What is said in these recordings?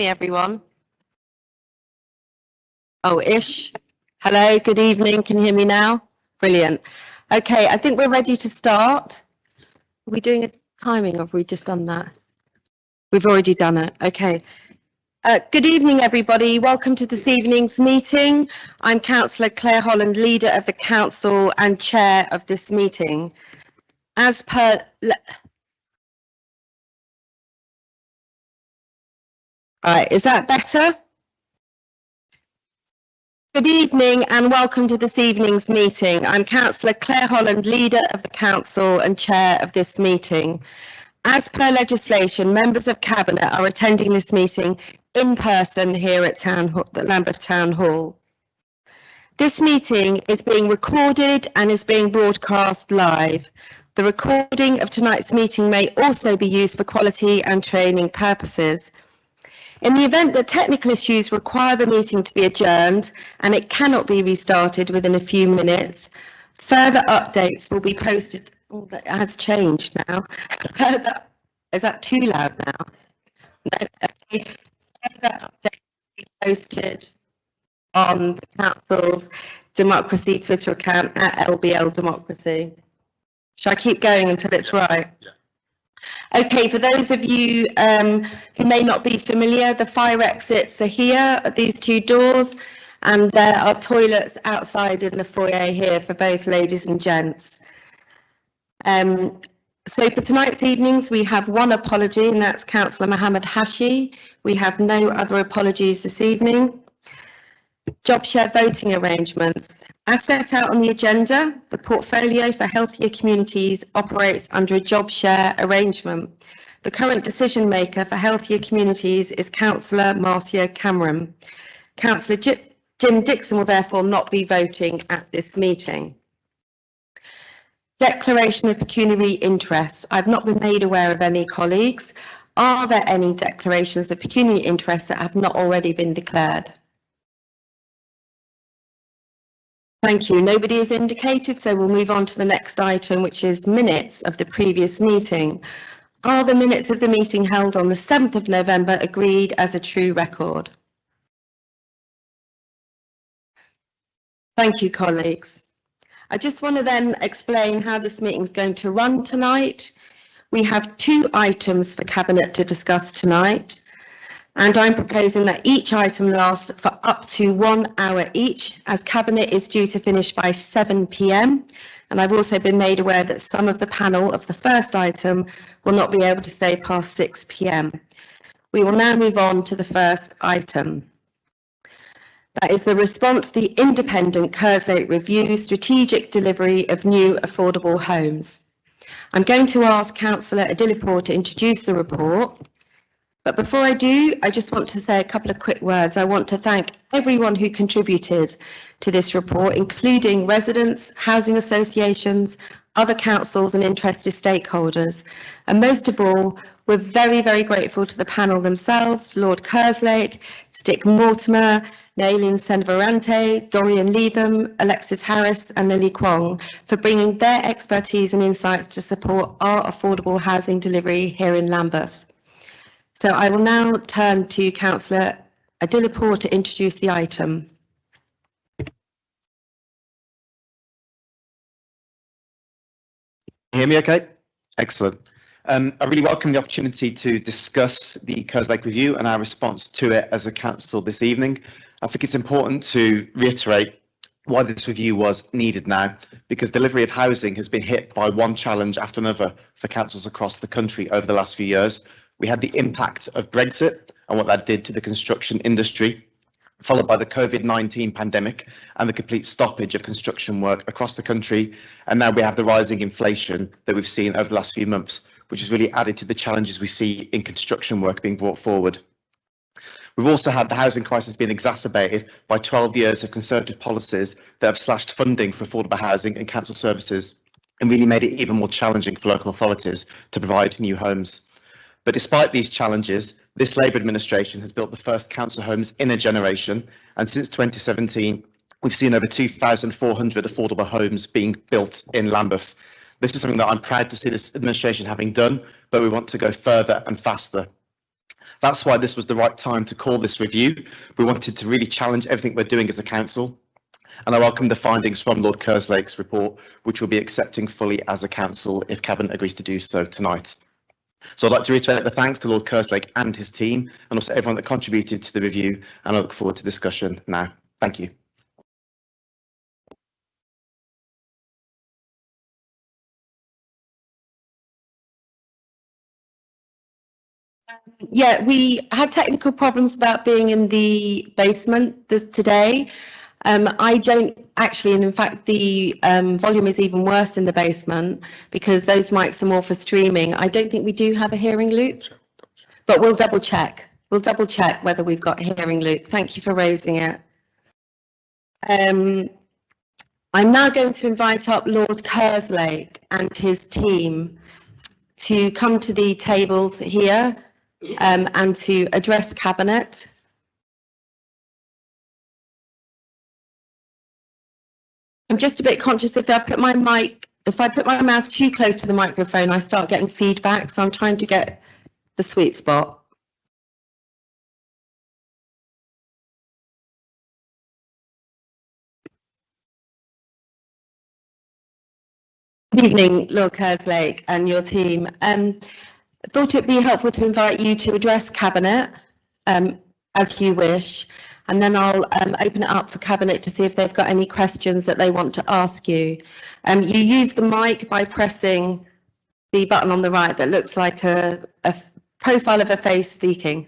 me, everyone? Oh, ish. Hello, good evening. Can you hear me now? Brilliant. Okay, I think we're ready to start. Are we doing a timing or have we just done that? We've already done it. Okay. Good evening, everybody. Welcome to this evening's meeting. I'm Councillor Claire Holland, leader of the council and chair of this meeting. As per... Right, is that better? Good evening and welcome to this evening's meeting. I'm Councillor Claire Holland, leader of the council and chair of this meeting. As per legislation, members of Cabinet are attending this meeting in person here at the Lambeth Town Hall. This meeting is being recorded and is being broadcast live. The recording of tonight's meeting may also be used for quality and training purposes. In the event that technical issues require the meeting to be adjourned and it cannot be restarted within a few minutes, further updates will be posted. Oh, that has changed now. Is that too loud now? No, okay. Further updates will be posted on the council's Democracy Twitter account at LBL Democracy. Shall I keep going until it's right? Yeah. Okay, for those of you who may not be familiar, the fire exits are here at these two doors, and there are toilets outside in the foyer here for both ladies and gents. So for tonight's evenings, we have one apology, and that's Councillor Mahamed Hashi. We have no other apologies this evening. Job share voting arrangements. As set out on the agenda, the portfolio for healthier communities operates under a job share arrangement. The current decision maker for healthier communities is Councillor Marcia Cameron. Councillor Jim Dickson will therefore not be voting at this meeting. Declaration of pecuniary interests. I've not been made aware of any, colleagues. Are there any declarations of pecuniary interest that have not already been declared? Thank you. Nobody has indicated, so we'll move on to the next item, which is minutes of the previous meeting. Are the minutes of the meeting held on the 7th of November agreed as a true record? Thank you, colleagues. I just want to then explain how this meeting is going to run tonight. We have two items for Cabinet to discuss tonight. And I'm proposing that each item lasts for up to 1 hour each, as Cabinet is due to finish by 7 p.m. And I've also been made aware that some of the panel of the first item will not be able to stay past 6 p.m. We will now move on to the first item. That is the response to the independent Kerslake review, strategic delivery of new affordable homes. I'm going to ask Councillor Adilypour to introduce the report. But before I do, I just want to say a couple of quick words. I want to thank everyone who contributed to this report, including residents, housing associations, other councils and interested stakeholders. And most of all, we're very, very grateful to the panel themselves, Lord Kerslake, Dick Mortimer, Nailin Senvarante, Dorian Leatham, Alexis Harris and Lily Kwong for bringing their expertise and insights to support our affordable housing delivery here in Lambeth. So I will now turn to Councillor Adilypour to introduce the item. Hear me okay? Excellent. I really welcome the opportunity to discuss the Kerslake review and our response to it as a council this evening. I think it's important to reiterate why this review was needed now, because delivery of housing has been hit by one challenge after another for councils across the country over the last few years. We had the impact of Brexit and what that did to the construction industry, followed by the COVID-19 pandemic and the complete stoppage of construction work across the country. And now we have the rising inflation that we've seen over the last few months, which has really added to the challenges we see in construction work being brought forward. We've also had the housing crisis being exacerbated by 12 years of Conservative policies that have slashed funding for affordable housing and council services and really made it even more challenging for local authorities to provide new homes. But despite these challenges, this Labour administration has built the first council homes in a generation, and since 2017, we've seen over 2,400 affordable homes being built in Lambeth. This is something that I'm proud to see this administration having done, but we want to go further and faster. That's why this was the right time to call this review. We wanted to really challenge everything we're doing as a council. And I welcome the findings from Lord Kerslake's report, which we'll be accepting fully as a council if Cabinet agrees to do so tonight. So I'd like to reiterate the thanks to Lord Kerslake and his team, and also everyone that contributed to the review, and I look forward to discussion now. Thank you. Yeah, we had technical problems about being in the basement today. I don't actually, and in fact the volume is even worse in the basement because those mics are more for streaming. I don't think we do have a hearing loop, but we'll double check. We'll double check whether we've got a hearing loop. Thank you for raising it. I'm now going to invite up Lord Kerslake and his team to come to the tables here and to address Cabinet. I'm just a bit conscious if I put my mouth too close to the microphone, I start getting feedback, so I'm trying to get the sweet spot. Good evening, Lord Kerslake and your team. I thought it'd be helpful to invite you to address Cabinet as you wish, and then I'll open it up for Cabinet to see if they've got any questions that they want to ask you. You use the mic by pressing the button on the right that looks like a profile of a face speaking.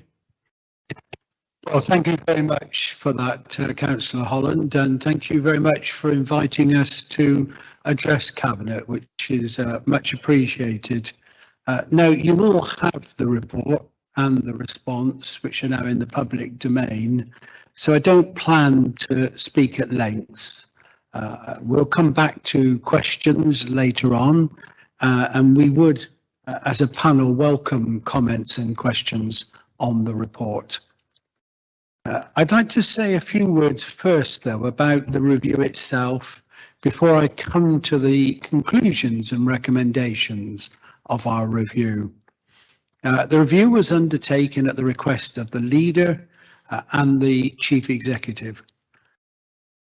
Well, thank you very much for that, Councillor Holland, and thank you very much for inviting us to address Cabinet, which is much appreciated. Now, you will have the report and the response, which are now in the public domain, so I don't plan to speak at length. We'll come back to questions later on, and we would, as a panel, welcome comments and questions on the report. I'd like to say a few words first, though, about the review itself before I come to the conclusions and recommendations of our review. The review was undertaken at the request of the leader and the chief executive.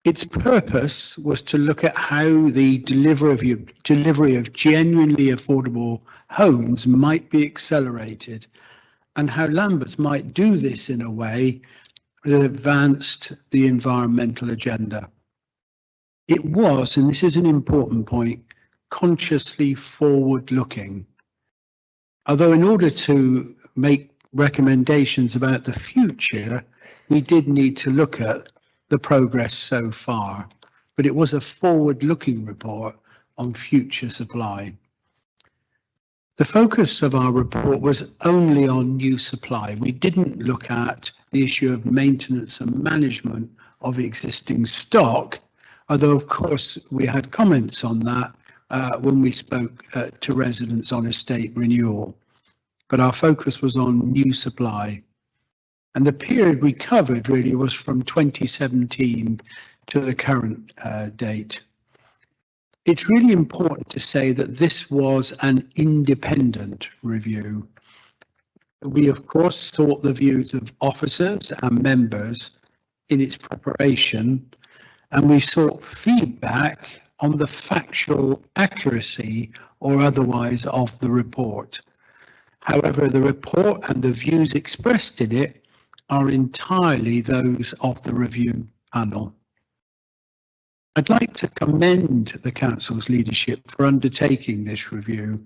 Its purpose was to look at how the delivery of genuinely affordable homes might be accelerated and how Lambeth might do this in a way that advanced the environmental agenda. It was, and this is an important point, consciously forward-looking. Although in order to make recommendations about the future, we did need to look at the progress so far, but it was a forward-looking report on future supply. The focus of our report was only on new supply. We didn't look at the issue of maintenance and management of existing stock, although of course we had comments on that when we spoke to residents on estate renewal. But our focus was on new supply. And the period we covered really was from 2017 to the current date. It's really important to say that this was an independent review. We, of course, sought the views of officers and members in its preparation, and we sought feedback on the factual accuracy or otherwise of the report. However, the report and the views expressed in it are entirely those of the review panel. I'd like to commend the Council's leadership for undertaking this review,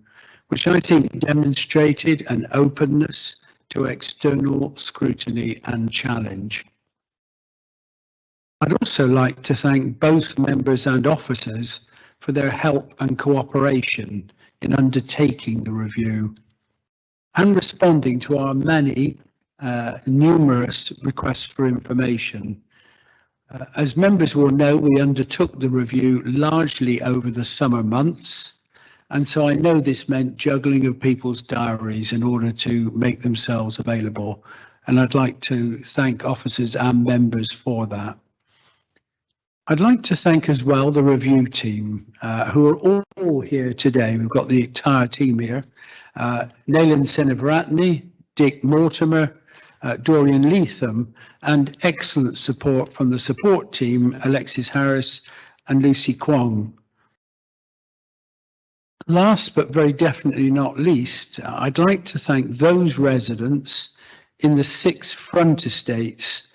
which I think demonstrated an openness to external scrutiny and challenge. I'd also like to thank both members and officers for their help and cooperation in undertaking the review and responding to our many numerous requests for information. As members will know, we undertook the review largely over the summer months, and so I know this meant juggling of people's diaries in order to make themselves available, and I'd like to thank officers and members for that. I'd like to thank as well the review team who are all here today. We've got the entire team here. Nayland Senavaratne, Dick Mortimer, Dorian Leatham, and excellent support from the support team, Alexis Harris and Lucy Kwong. Last but very definitely not least, I'd like to thank those residents in the 6 front estates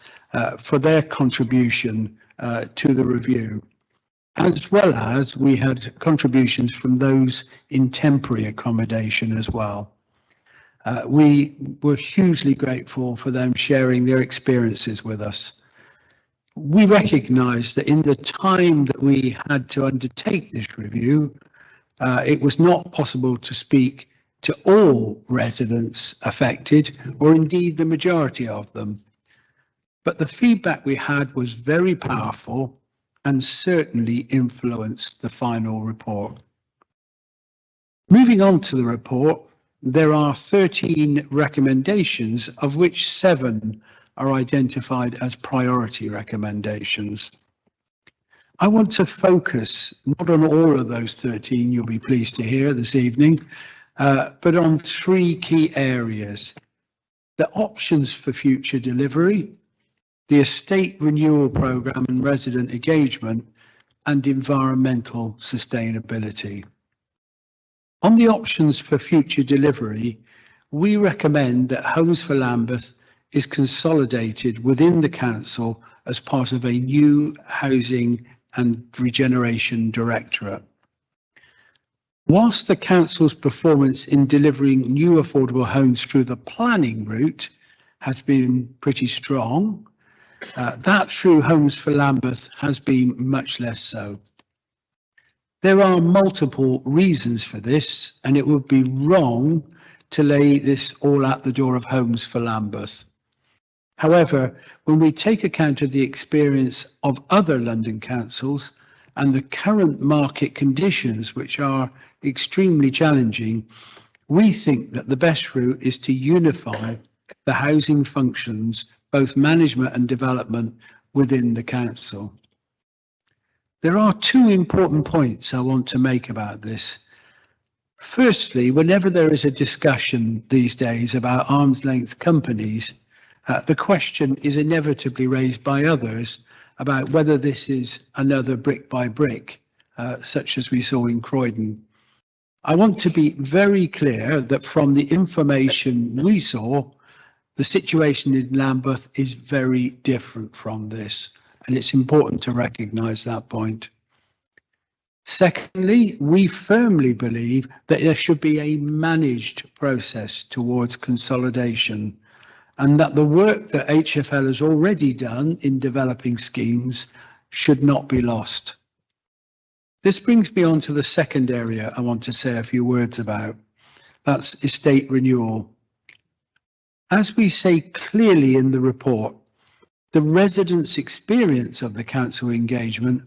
for their contribution to the review, as well as we had contributions from those in temporary accommodation as well. We were hugely grateful for them sharing their experiences with us. We recognise that in the time that we had to undertake this review, it was not possible to speak to all residents affected, or indeed the majority of them. But the feedback we had was very powerful and certainly influenced the final report. Moving on to the report, there are 13 recommendations, of which 7 are identified as priority recommendations. I want to focus not on all of those 13, you'll be pleased to hear this evening, but on 3 key areas: the options for future delivery, the estate renewal programme and resident engagement, and environmental sustainability. On the options for future delivery, we recommend that Homes for Lambeth is consolidated within the council as part of a new housing and regeneration directorate. Whilst the council's performance in delivering new affordable homes through the planning route has been pretty strong, that through Homes for Lambeth has been much less so. There are multiple reasons for this, and it would be wrong to lay this all at the door of Homes for Lambeth. However, when we take account of the experience of other London councils and the current market conditions, which are extremely challenging, we think that the best route is to unify the housing functions, both management and development, within the council. There are 2 important points I want to make about this. Firstly, whenever there is a discussion these days about arm's length companies, the question is inevitably raised by others about whether this is another brick by brick, such as we saw in Croydon. I want to be very clear that from the information we saw, the situation in Lambeth is very different from this, and it's important to recognise that point. Secondly, we firmly believe that there should be a managed process towards consolidation, and that the work that HFL has already done in developing schemes should not be lost. This brings me on to the second area I want to say a few words about. That's estate renewal. As we say clearly in the report, the residents' experience of the council engagement,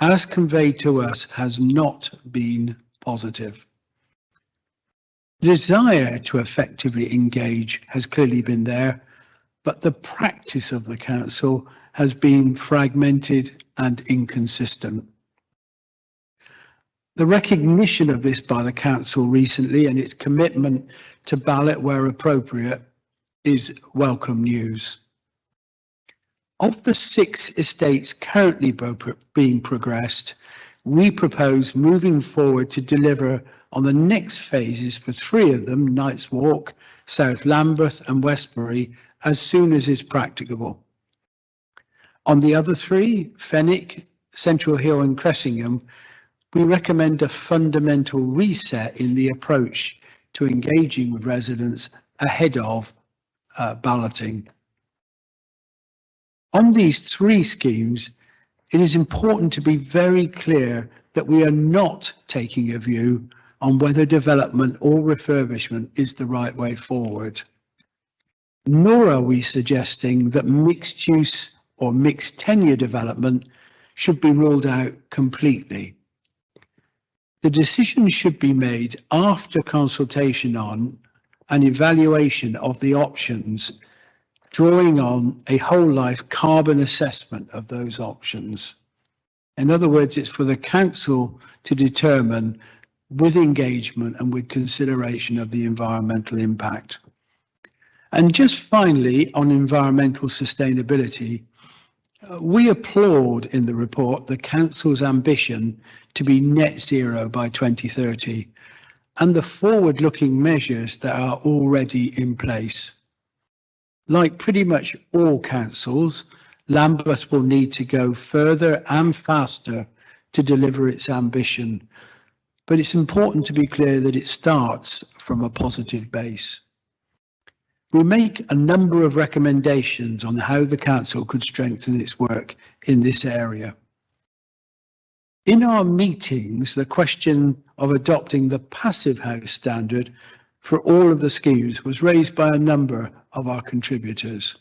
as conveyed to us, has not been positive. The desire to effectively engage has clearly been there, but the practice of the council has been fragmented and inconsistent. The recognition of this by the council recently and its commitment to ballot where appropriate is welcome news. Of the 6 estates currently being progressed, we propose moving forward to deliver on the next phases for 3 of them, Knights Walk, South Lambeth and Westbury, as soon as is practicable. On the other 3, Fenwick, Central Hill and Cressingham, we recommend a fundamental reset in the approach to engaging with residents ahead of balloting. On these 3 schemes, it is important to be very clear that we are not taking a view on whether development or refurbishment is the right way forward. Nor are we suggesting that mixed use or mixed tenure development should be ruled out completely. The decision should be made after consultation on an evaluation of the options, drawing on a whole life carbon assessment of those options. In other words, it's for the council to determine, with engagement and with consideration of the environmental impact. And just finally, on environmental sustainability, we applaud in the report the Council's ambition to be net zero by 2030 and the forward-looking measures that are already in place. Like pretty much all councils, Lambeth will need to go further and faster to deliver its ambition, but it's important to be clear that it starts from a positive base. We make a number of recommendations on how the council could strengthen its work in this area. In our meetings, the question of adopting the passive house standard for all of the schemes was raised by a number of our contributors.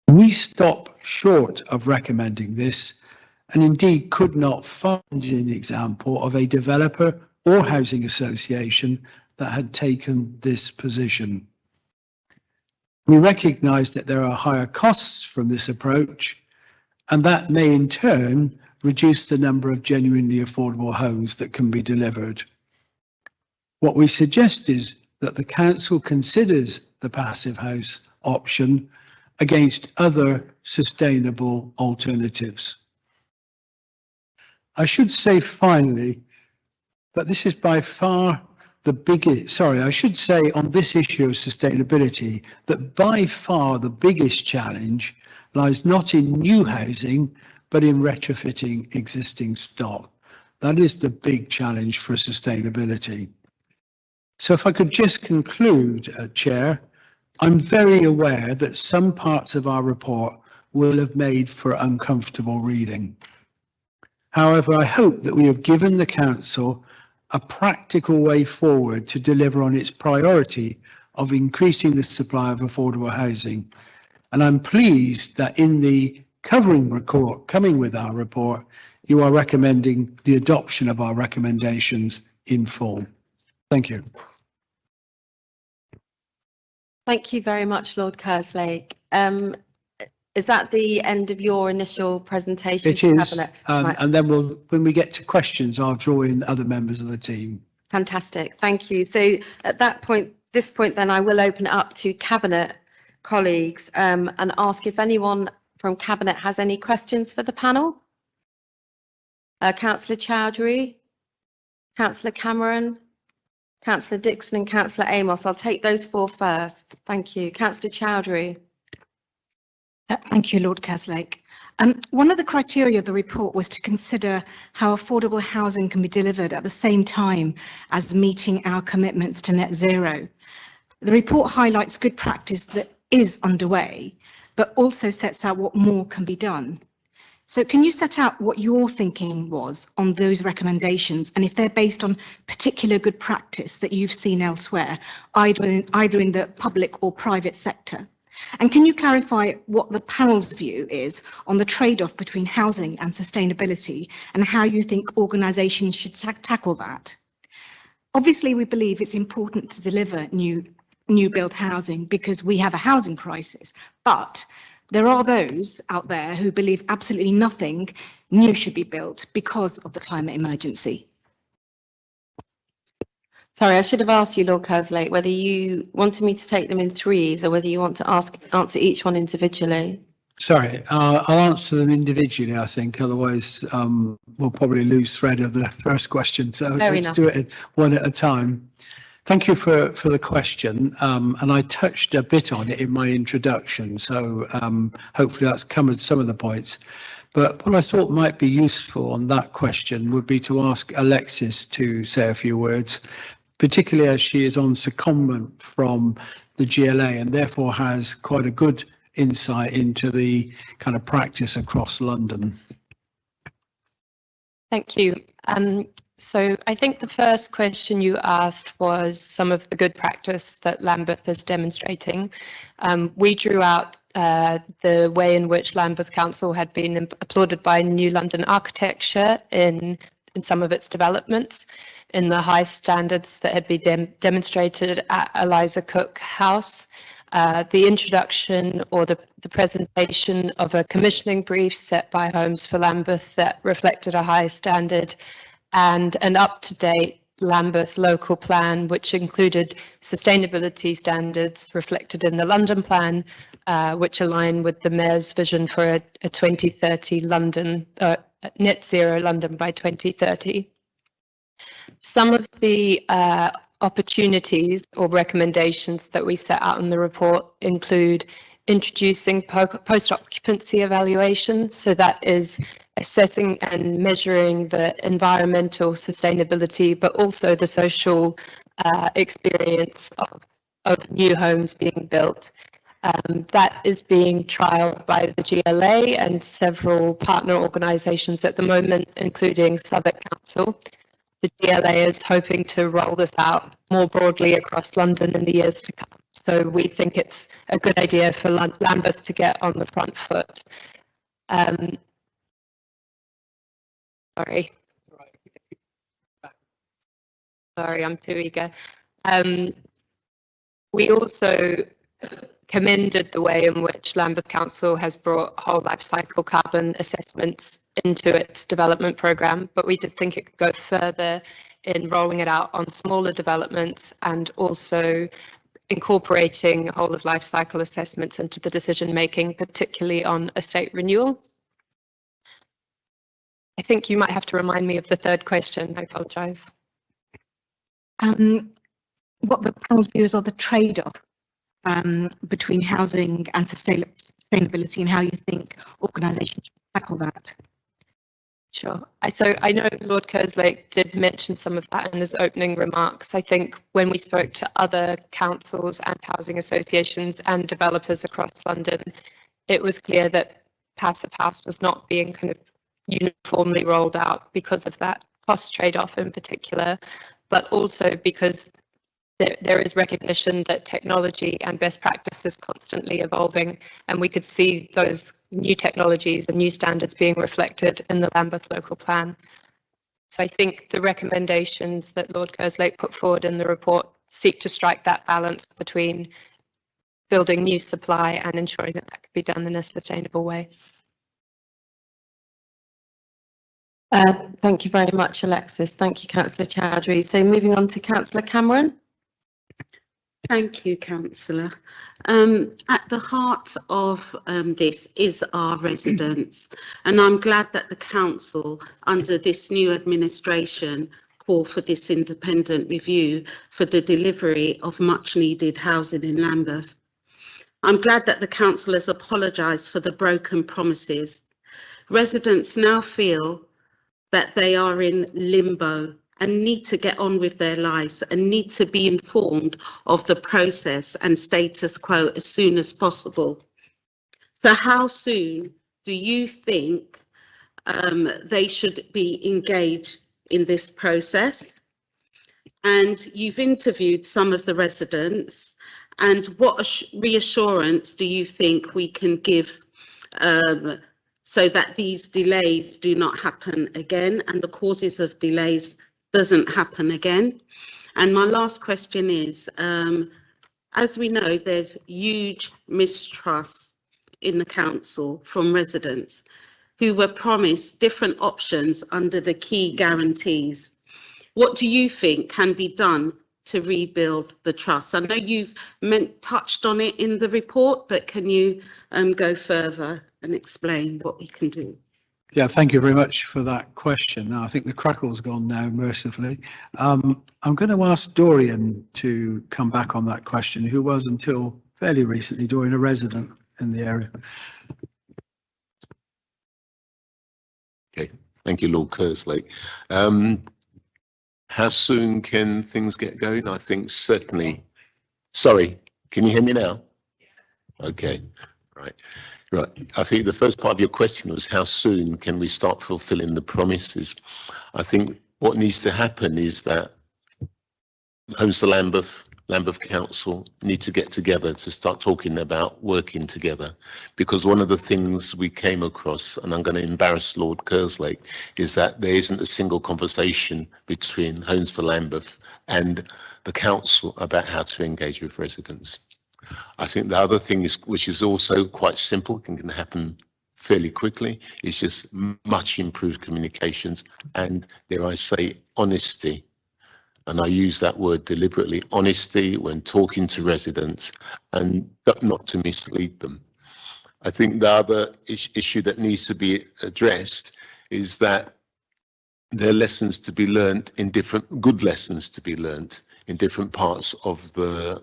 We stop short of recommending this and indeed could not find an example of a developer or housing association that had taken this position. We recognise that there are higher costs from this approach, and that may in turn reduce the number of genuinely affordable homes that can be delivered. What we suggest is that the council considers the passive house option against other sustainable alternatives. I should say finally that this is by far the biggest, I should say on this issue of sustainability, that by far the biggest challenge lies not in new housing, but in retrofitting existing stock. That is the big challenge for sustainability. So if I could just conclude, Chair, I'm very aware that some parts of our report will have made for uncomfortable reading. However, I hope that we have given the Council a practical way forward to deliver on its priority of increasing the supply of affordable housing. And I'm pleased that in the covering report coming with our report, you are recommending the adoption of our recommendations in full. Thank you. Thank you very much, Lord Kerslake. Is that the end of your initial presentation? It is, Cabinet? right. And then when we get to questions, I'll draw in other members of the team. Fantastic, thank you. So at this point, then I will open it up to Cabinet colleagues and ask if anyone from Cabinet has any questions for the panel. Councillor Chowdhury, Councillor Cameron, Councillor Dickson and Councillor Amos. I'll take those four first. Thank you. Councillor Chowdhury. Thank you, Lord Kerslake. One of the criteria of the report was to consider how affordable housing can be delivered at the same time as meeting our commitments to net zero. The report highlights good practice that is underway, but also sets out what more can be done. So can you set out what your thinking was on those recommendations and if they're based on particular good practice that you've seen elsewhere, either in the public or private sector? And can you clarify what the panel's view is on the trade-off between housing and sustainability and how you think organisations should tackle that? Obviously, we believe it's important to deliver new build housing because we have a housing crisis, but there are those out there who believe absolutely nothing new should be built because of the climate emergency. Sorry, I should have asked you, Lord Kerslake, whether you wanted me to take them in threes or whether you want to answer each one individually. Sorry, I'll answer them individually, I think, otherwise we'll probably lose thread of the first question. So let's do it one at a time. Thank you for the question, and I touched a bit on it in my introduction, so hopefully that's covered some of the points. But what I thought might be useful on that question would be to ask Alexis to say a few words, particularly as she is on secondment from the GLA and therefore has quite a good insight into the kind of practice across London. Thank you. So I think the first question you asked was some of the good practice that Lambeth is demonstrating. We drew out the way in which Lambeth Council had been applauded by New London Architecture in some of its developments, in the high standards that had been demonstrated at Eliza Cook House, the introduction or the presentation of a commissioning brief set by Homes for Lambeth that reflected a high standard, and an up-to-date Lambeth local plan, which included sustainability standards reflected in the London plan, which align with the Mayor's vision for a 2030 London, net zero London by 2030. Some of the opportunities or recommendations that we set out in the report include introducing post-occupancy evaluations. So that is assessing and measuring the environmental sustainability, but also the social experience of new homes being built. That is being trialled by the GLA and several partner organisations at the moment, including Southwark Council. The GLA is hoping to roll this out more broadly across London in the years to come. So we think it's a good idea for Lambeth to get on the front foot. Sorry, I'm too eager. We also commended the way in which Lambeth Council has brought whole life cycle carbon assessments into its development programme, but we did think it could go further in rolling it out on smaller developments and also incorporating whole of life cycle assessments into the decision making, particularly on estate renewal. I think you might have to remind me of the third question. I apologise. What the panel's views are the trade-off between housing and sustainability, and how you think organisations tackle that. Sure. So I know Lord Kerslake did mention some of that in his opening remarks. I think when we spoke to other councils and housing associations and developers across London, it was clear that Passive House was not being kind of uniformly rolled out because of that cost trade-off in particular, but also because there is recognition that technology and best practice is constantly evolving, and we could see those new technologies and new standards being reflected in the Lambeth local plan. So I think the recommendations that Lord Kerslake put forward in the report seek to strike that balance between building new supply and ensuring that that could be done in a sustainable way. Thank you very much, Alexis. Thank you, Councillor Chowdhury. So moving on to Councillor Cameron. Thank you, Councillor. At the heart of this is our residents, and I'm glad that the Council, under this new administration, call for this independent review for the delivery of much needed housing in Lambeth. I'm glad that the Council has apologised for the broken promises. Residents now feel that they are in limbo and need to get on with their lives and need to be informed of the process and status quo as soon as possible. So how soon do you think they should be engaged in this process? And you've interviewed some of the residents, and what reassurance do you think we can give so that these delays do not happen again and the causes of delays doesn't happen again? And my last question is, as we know, there's huge mistrust in the council from residents who were promised different options under the key guarantees. What do you think can be done to rebuild the trust? I know you've touched on it in the report, but can you go further and explain what we can do? Yeah, thank you very much for that question. Now, I think the crackle's gone now, mercifully. I'm going to ask Dorian to come back on that question, who was until fairly recently, Dorian, a resident in the area. Okay, thank you, Lord Kerslake. How soon can things get going? I think certainly. Sorry, can you hear me now? Okay, right. Right. I think the first part of your question was how soon can we start fulfilling the promises? I think what needs to happen is that Homes for Lambeth Council need to get together to start talking about working together, because one of the things we came across, and I'm going to embarrass Lord Kerslake, is that there isn't a single conversation between Homes for Lambeth and the council about how to engage with residents. I think the other thing is, which is also quite simple, can happen fairly quickly, is just much improved communications and, dare I say, honesty And I use that word deliberately, honesty when talking to residents and not to mislead them. I think the other issue that needs to be addressed is that there are lessons to be learned in good lessons to be learned in different parts of the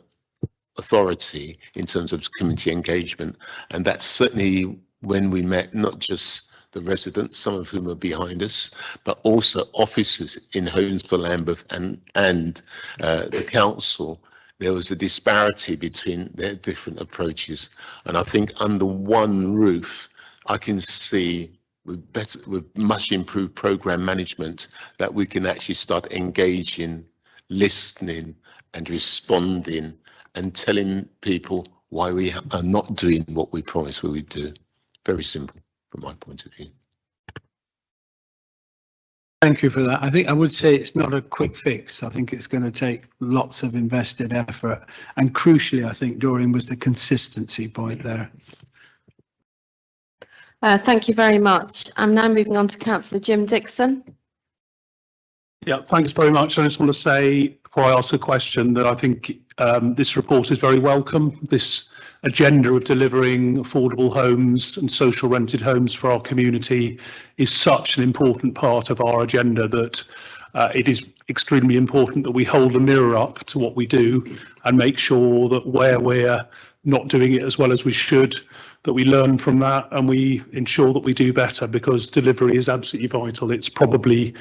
authority in terms of community engagement. And that's certainly when we met not just the residents, some of whom are behind us, but also officers in Homes for Lambeth and the council. There was a disparity between their different approaches. And I think under one roof, I can see with much improved programme management that we can actually start engaging, listening and responding and telling people why we are not doing what we promised we would do. Very simple from my point of view. Thank you for that. I think I would say it's not a quick fix. I think it's going to take lots of invested effort. And crucially, I think, Dorian, was the consistency point there. Thank you very much. I'm now moving on to Councillor Jim Dickson. Yeah, thanks very much. I just want to say, before I ask a question, that I think this report is very welcome. This agenda of delivering affordable homes and social rented homes for our community is such an important part of our agenda that it is extremely important that we hold a mirror up to what we do and make sure that where we're not doing it as well as we should, that we learn from that and we ensure that we do better, because delivery is absolutely vital. It's probably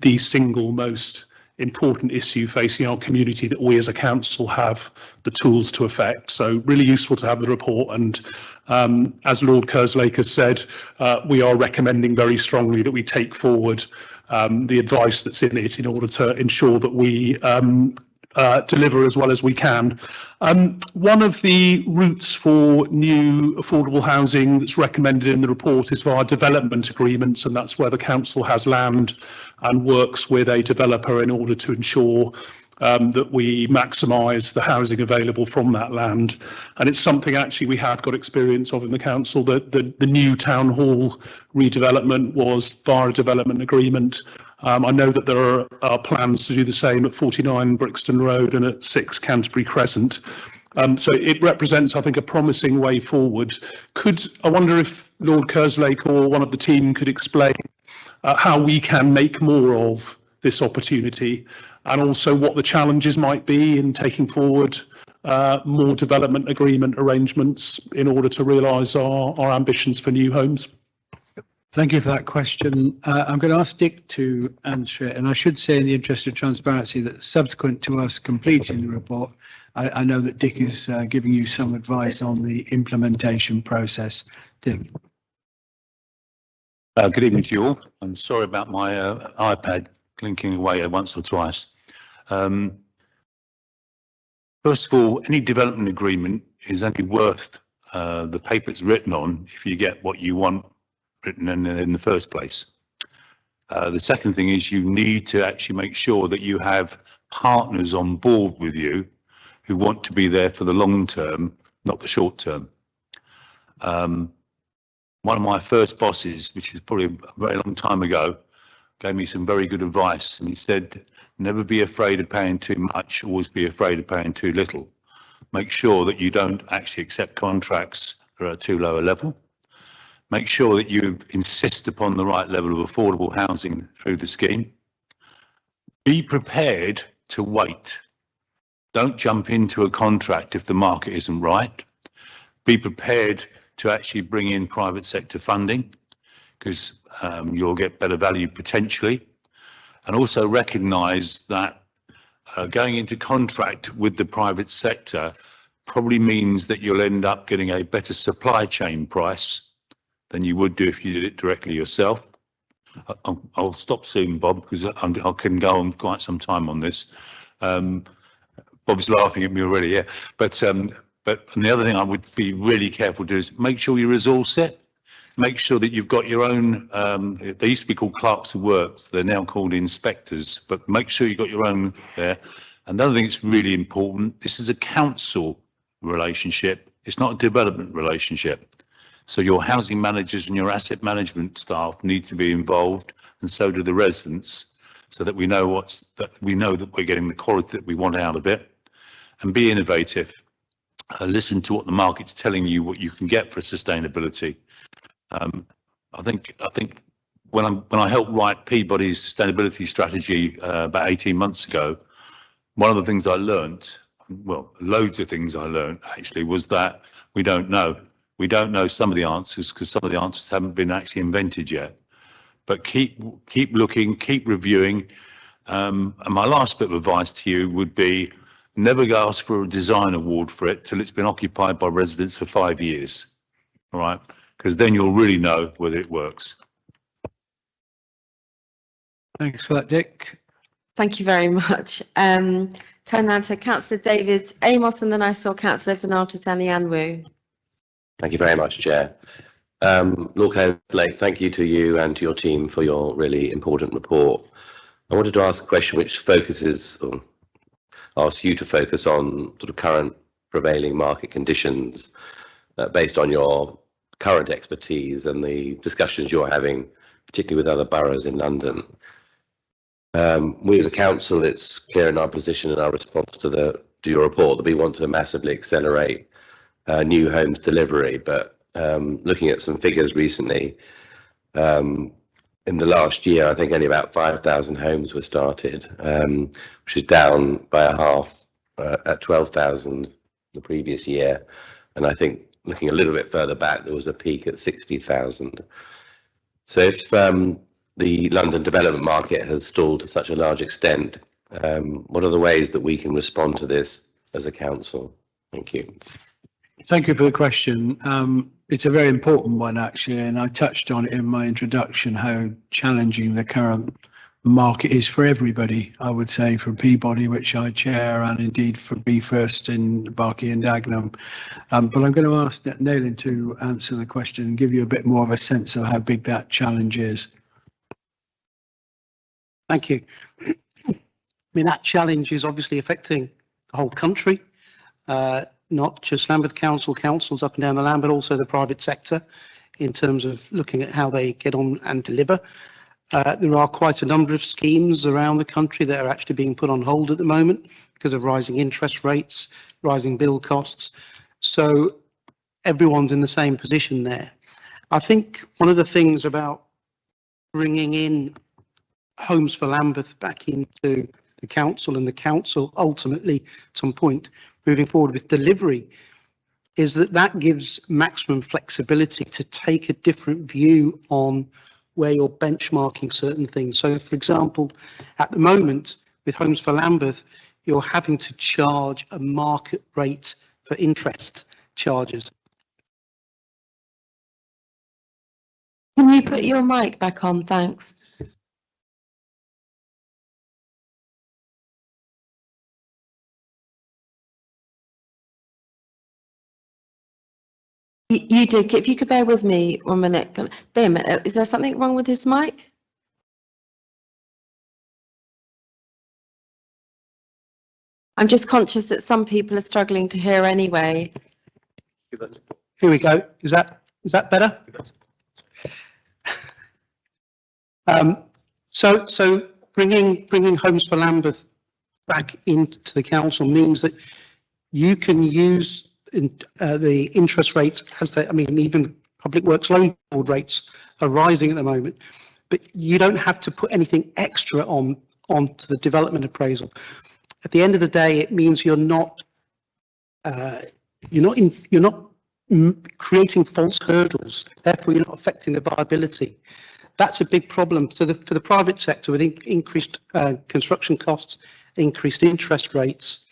the single most important issue facing our community that we as a council have the tools to affect. So really useful to have the report, and as Lord Kerslake has said, we are recommending very strongly that we take forward the advice that's in it in order to ensure that we deliver as well as we can. One of the routes for new affordable housing that's recommended in the report is via development agreements, and that's where the council has land and works with a developer in order to ensure that we maximise the housing available from that land. And it's something actually we have got experience of in the council. That the new town hall redevelopment was via a development agreement. I know that there are plans to do the same at 49 Brixton Road and at 6 Canterbury Crescent. So it represents, I think, a promising way forward. I wonder if Lord Kerslake or one of the team could explain how we can make more of this opportunity, and also what the challenges might be in taking forward more development agreement arrangements in order to realise our ambitions for new homes. Thank you for that question. I'm going to ask Dick to answer it, and I should say, in the interest of transparency, that subsequent to us completing the report, I know that Dick is giving you some advice on the implementation process. Dick. Good evening to you all. I'm sorry about my iPad clinking away once or twice. First of all, any development agreement is only worth the paper it's written on if you get what you want written in the first place. The second thing is you need to actually make sure that you have partners on board with you who want to be there for the long term, not the short term. One of my first bosses, which is probably a very long time ago, gave me some very good advice, and he said, never be afraid of paying too much, always be afraid of paying too little. Make sure that you don't actually accept contracts that are at too low a level. Make sure that you insist upon the right level of affordable housing through the scheme. Be prepared to wait. Don't jump into a contract if the market isn't right. Be prepared to actually bring in private sector funding, because you'll get better value potentially. And also recognise that going into contract with the private sector probably means that you'll end up getting a better supply chain price than you would do if you did it directly yourself. I'll stop soon, Bob, because I can go on quite some time on this. Bob's laughing at me already, yeah. But the other thing I would be really careful to do is make sure you resource it. Make sure that you've got your own, they used to be called clerks of works, they're now called inspectors, but make sure you've got your own there. Another thing that's really important, this is a council relationship, it's not a development relationship. So your housing managers and your asset management staff need to be involved, and so do the residents. so that we know that we're getting the quality that we want out of it, and be innovative. Listen to what the market's telling you, what you can get for sustainability. I think when I helped write Peabody's sustainability strategy about 18 months ago, one of the things I learned, well, loads of things I learned actually, was that we don't know. We don't know some of the answers because some of the answers haven't been actually invented yet. But keep looking, keep reviewing. And my last bit of advice to you would be, never go ask for a design award for it till it's been occupied by residents for 5 years. All right, because then you'll really know whether it works. Thanks for that, Dick. Thank you very much. Turn around to Councillor David Amos, and then I saw Councillor Danial Anwu. Thank you very much, Chair. Lord Kerslake, thank you to you and to your team for your really important report. I wanted to ask a question which focuses, or ask you to focus on sort of current prevailing market conditions based on your current expertise and the discussions you're having, particularly with other boroughs in London. We as a council, it's clear in our position and our response to your report that we want to massively accelerate new homes delivery, but looking at some figures recently, in the last year, I think only about 5,000 homes were started, which is down by a half at 12,000 the previous year. And I think looking a little bit further back, there was a peak at 60,000. So if the London development market has stalled to such a large extent, what are the ways that we can respond to this as a council? Thank you. Thank you for the question. It's a very important one, actually, and I touched on it in my introduction, how challenging the current market is for everybody, I would say, for Peabody, which I chair, and indeed for Be First in Barking and Dagenham. But I'm going to ask Nayland to answer the question and give you a bit more of a sense of how big that challenge is. Thank you. I mean, that challenge is obviously affecting the whole country. Not just Lambeth councils up and down the land, but also the private sector in terms of looking at how they get on and deliver. There are quite a number of schemes around the country that are actually being put on hold at the moment because of rising interest rates, rising bill costs. So everyone's in the same position there. I think one of the things about bringing in Homes for Lambeth back into the council, and the council ultimately at some point moving forward with delivery, is that gives maximum flexibility to take a different view on where you're benchmarking certain things. So, for example, at the moment with Homes for Lambeth, you're having to charge a market rate for interest charges. Can you put your mic back on? Thanks. You did. If you could bear with me 1 minute. Bear a minute. Is there something wrong with his mic? I'm just conscious that some people are struggling to hear anyway. Here we go. Is that better? So bringing Homes for Lambeth back into the council means that you can use the interest rates as they, I mean, even Public Works loan board rates are rising at the moment, but you don't have to put anything extra onto the development appraisal. At the end of the day, it means you're not creating false hurdles. Therefore, you're not affecting the viability. That's a big problem. So for the private sector, with increased construction costs, increased interest rates,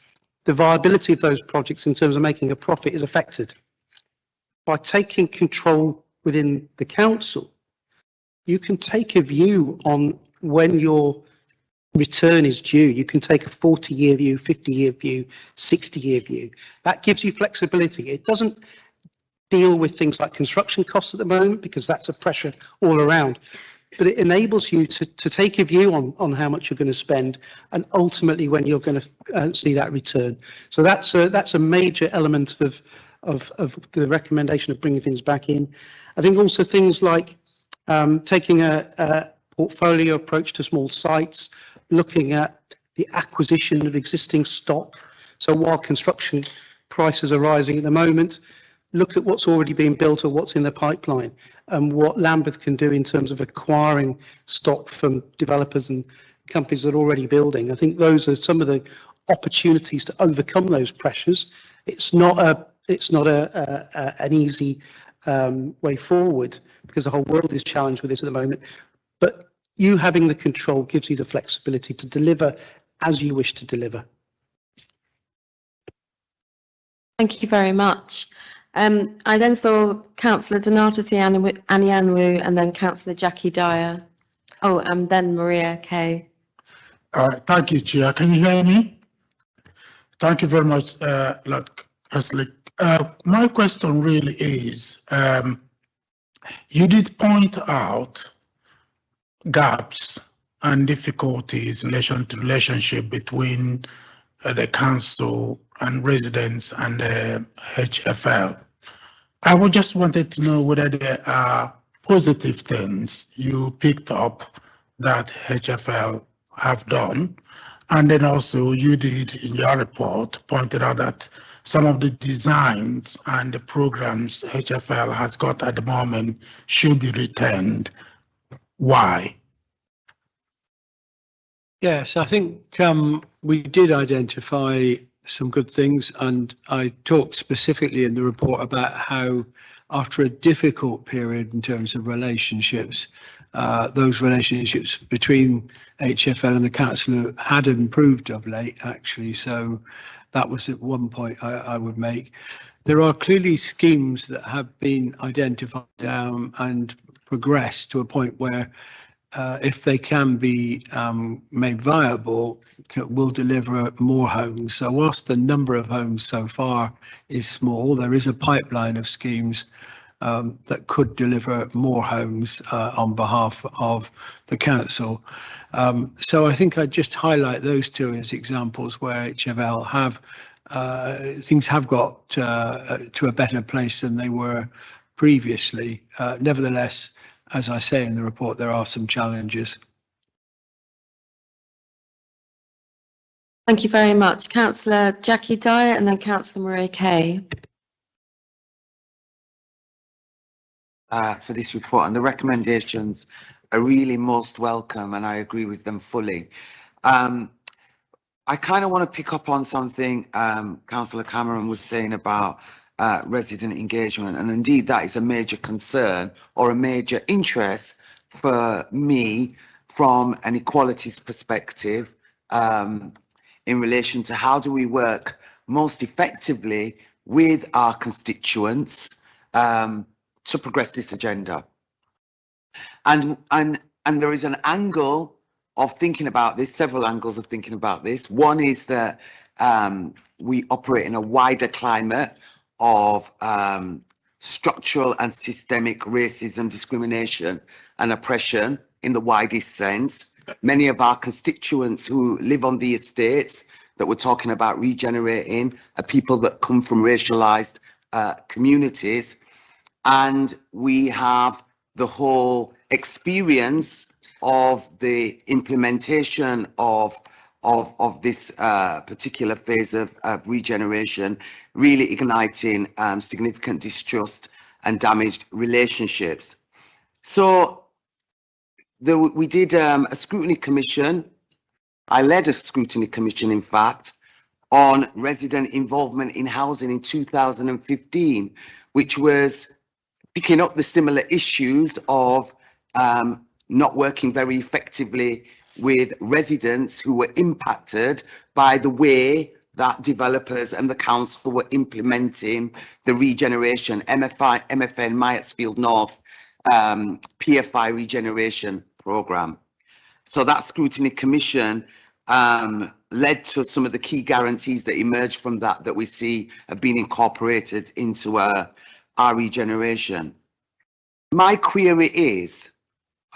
the viability of those projects in terms of making a profit is affected. By taking control within the council, you can take a view on when your return is due. You can take a 40-year view, 50-year view, 60-year view. That gives you flexibility. It doesn't deal with things like construction costs at the moment because that's a pressure all around. But it enables you to take a view on how much you're going to spend and ultimately when you're going to see that return. So that's a major element of the recommendation of bringing things back in. I think also things like taking a portfolio approach to small sites, looking at the acquisition of existing stock. So while construction prices are rising at the moment, look at what's already been built or what's in the pipeline and what Lambeth can do in terms of acquiring stock from developers and companies that are already building. I think those are some of the opportunities to overcome those pressures. It's not an easy way forward because the whole world is challenged with this at the moment. But you having the control gives you the flexibility to deliver as you wish to deliver. Thank you very much. I then saw Councillor Donato Anianwu and then Councillor Jacqui Dyer. Oh, and then Maria Kay. Thank you, Chair. Can you hear me? Thank you very much, Lord Kerslake. My question really is, you did point out gaps and difficulties in relation to relationship between the council and residents and the HFL. I would just wanted to know whether there are positive things you picked up that HFL have done. And then also you did in your report pointed out that some of the designs and the programs HFL has got at the moment should be retained. Why? Yes, I think we did identify some good things, and I talked specifically in the report about how after a difficult period in terms of relationships, those relationships between HFL and the council had improved of late, actually. So that was at one point I would make. There are clearly schemes that have been identified and progressed to a point where if they can be made viable, will deliver more homes. So whilst the number of homes so far is small, there is a pipeline of schemes that could deliver more homes on behalf of the council. So I think I'd just highlight those two as examples where HFL have, things have got to a better place than they were previously. Nevertheless, as I say in the report, there are some challenges. Thank you very much. Councillor Jacqui Dyer and then Councillor Maria Kay. For this report, and the recommendations are really most welcome and I agree with them fully. I kind of want to pick up on something Councillor Cameron was saying about resident engagement, and indeed that is a major concern or a major interest for me from an equalities perspective in relation to how do we work most effectively with our constituents to progress this agenda. And there is an angle of thinking about this, several angles of thinking about this. One is that we operate in a wider climate of structural and systemic racism, discrimination and oppression in the widest sense. Many of our constituents who live on the estates that we're talking about regenerating are people that come from racialized communities. And we have the whole experience of the implementation of this particular phase of regeneration, really igniting significant distrust and damaged relationships. So we did a scrutiny commission. I led a scrutiny commission, in fact, on resident involvement in housing in 2015, which was picking up the similar issues of not working very effectively with residents who were impacted by the way that developers and the council were implementing the regeneration, MFN, Myersfield North, PFI regeneration programme. So that scrutiny commission led to some of the key guarantees that emerged from that we see have been incorporated into our regeneration. My query is,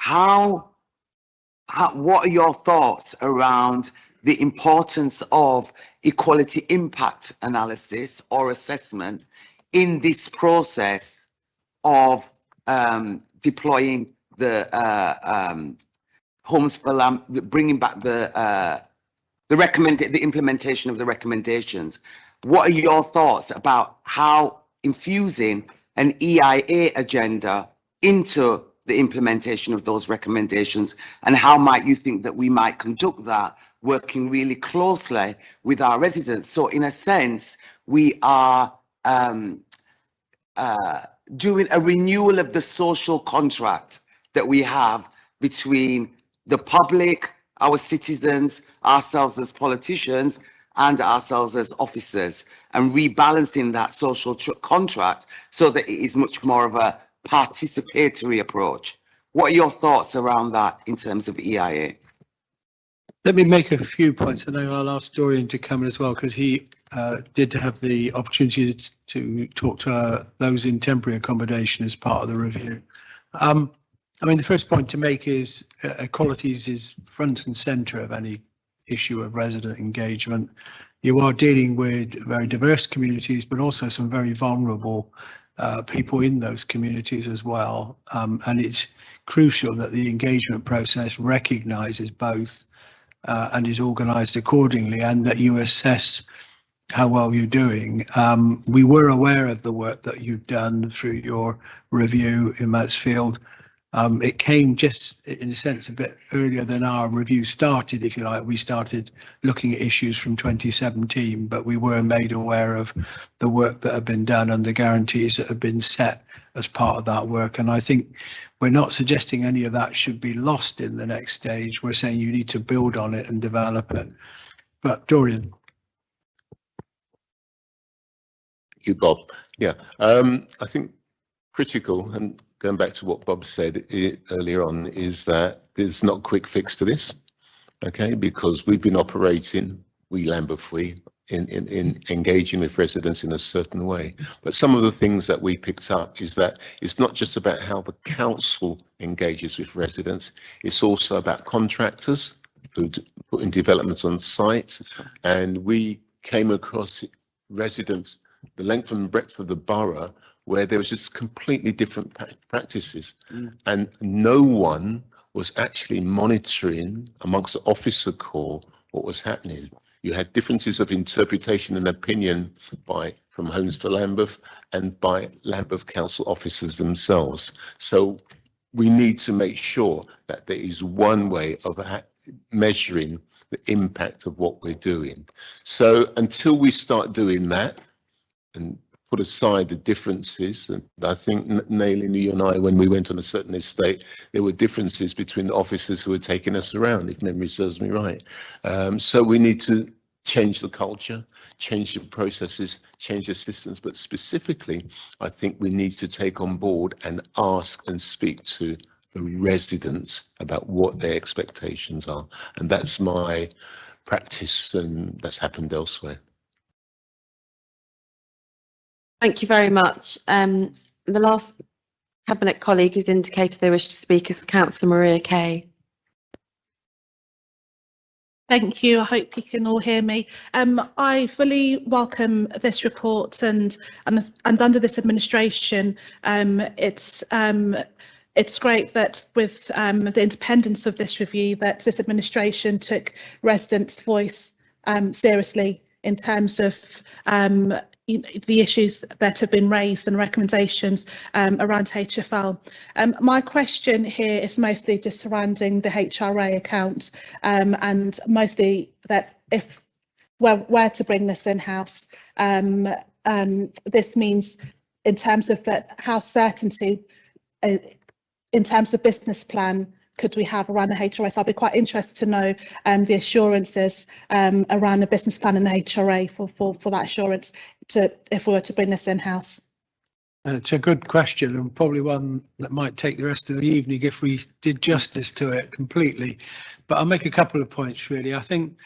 what are your thoughts around the importance of equality impact analysis or assessment in this process of deploying the Homes for bringing back the implementation of the recommendations. What are your thoughts about how infusing an EIA agenda into the implementation of those recommendations, and how might you think that we might conduct that working really closely with our residents? So in a sense, we are doing a renewal of the social contract that we have between the public, our citizens, ourselves as politicians, and ourselves as officers, and rebalancing that social contract so that it is much more of a participatory approach. What are your thoughts around that in terms of EIA? Let me make a few points, and then I'll ask Dorian to come in as well, because he did have the opportunity to talk to those in temporary accommodation as part of the review. I mean, the first point to make is Equalities is front and centre of any issue of resident engagement. You are dealing with very diverse communities, but also some very vulnerable people in those communities as well. And it's crucial that the engagement process recognises both and is organised accordingly, and that you assess how well you're doing. We were aware of the work that you've done through your review in Mansfield. It came just, in a sense, a bit earlier than our review started, if you like. We started looking at issues from 2017, but we were made aware of the work that had been done and the guarantees that have been set as part of that work. And I think we're not suggesting any of that should be lost in the next stage. We're saying you need to build on it and develop it. But Dorian. Thank you, Bob. Yeah, I think critical, and going back to what Bob said earlier on, is that there's not a quick fix to this, okay? Because we've been operating, Lambeth, in engaging with residents in a certain way. But some of the things that we picked up is that it's not just about how the council engages with residents, it's also about contractors who put in developments on site. And we came across residents, the length and breadth of the borough, where there was just completely different practices, and no one was actually monitoring amongst the officer corps what was happening. You had differences of interpretation and opinion from Homes for Lambeth and by Lambeth Council officers themselves. So we need to make sure that there is one way of measuring the impact of what we're doing. So until we start doing that and put aside the differences, and I think, Nailing, you and I, when we went on a certain estate, there were differences between the officers who were taking us around, if memory serves me right. So we need to change the culture, change the processes, change the systems, but specifically, I think we need to take on board and ask and speak to the residents about what their expectations are. And that's my practice, and that's happened elsewhere. Thank you very much. The last Cabinet colleague who's indicated they wish to speak is Councillor Maria Kay. Thank you. I hope you can all hear me. I fully welcome this report, and under this administration, it's great that with the independence of this review, that this administration took residents' voice seriously in terms of the issues that have been raised and recommendations around HFL. My question here is mostly just surrounding the HRA account, and mostly that if where to bring this in-house. This means in terms of that, how certainty in terms of business plan could we have around the HRA? So I'd be quite interested to know the assurances around the business plan and the HRA for that assurance if we were to bring this in-house. It's a good question, and probably one that might take the rest of the evening if we did justice to it completely. But I'll make a couple of points, really. I think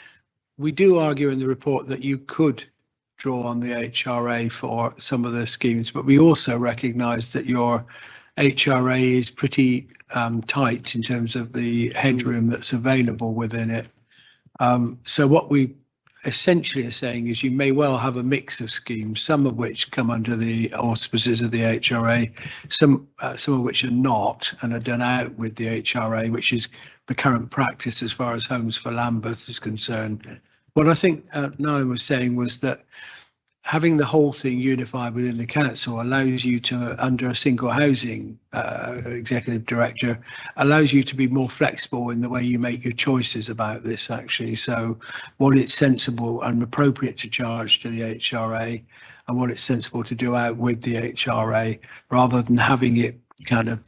we do argue in the report that you could draw on the HRA for some of the schemes, but we also recognise that your HRA is pretty tight in terms of the headroom that's available within it. So what we essentially are saying is you may well have a mix of schemes, some of which come under the auspices of the HRA, some of which are not and are done out with the HRA, which is the current practice as far as Homes for Lambeth is concerned. What I think Niall was saying was that having the whole thing unified within the council allows you to, under a single housing executive director, allows you to be more flexible in the way you make your choices about this, actually. So what it's sensible and appropriate to charge to the HRA and what it's sensible to do out with the HRA, rather than having it kind of,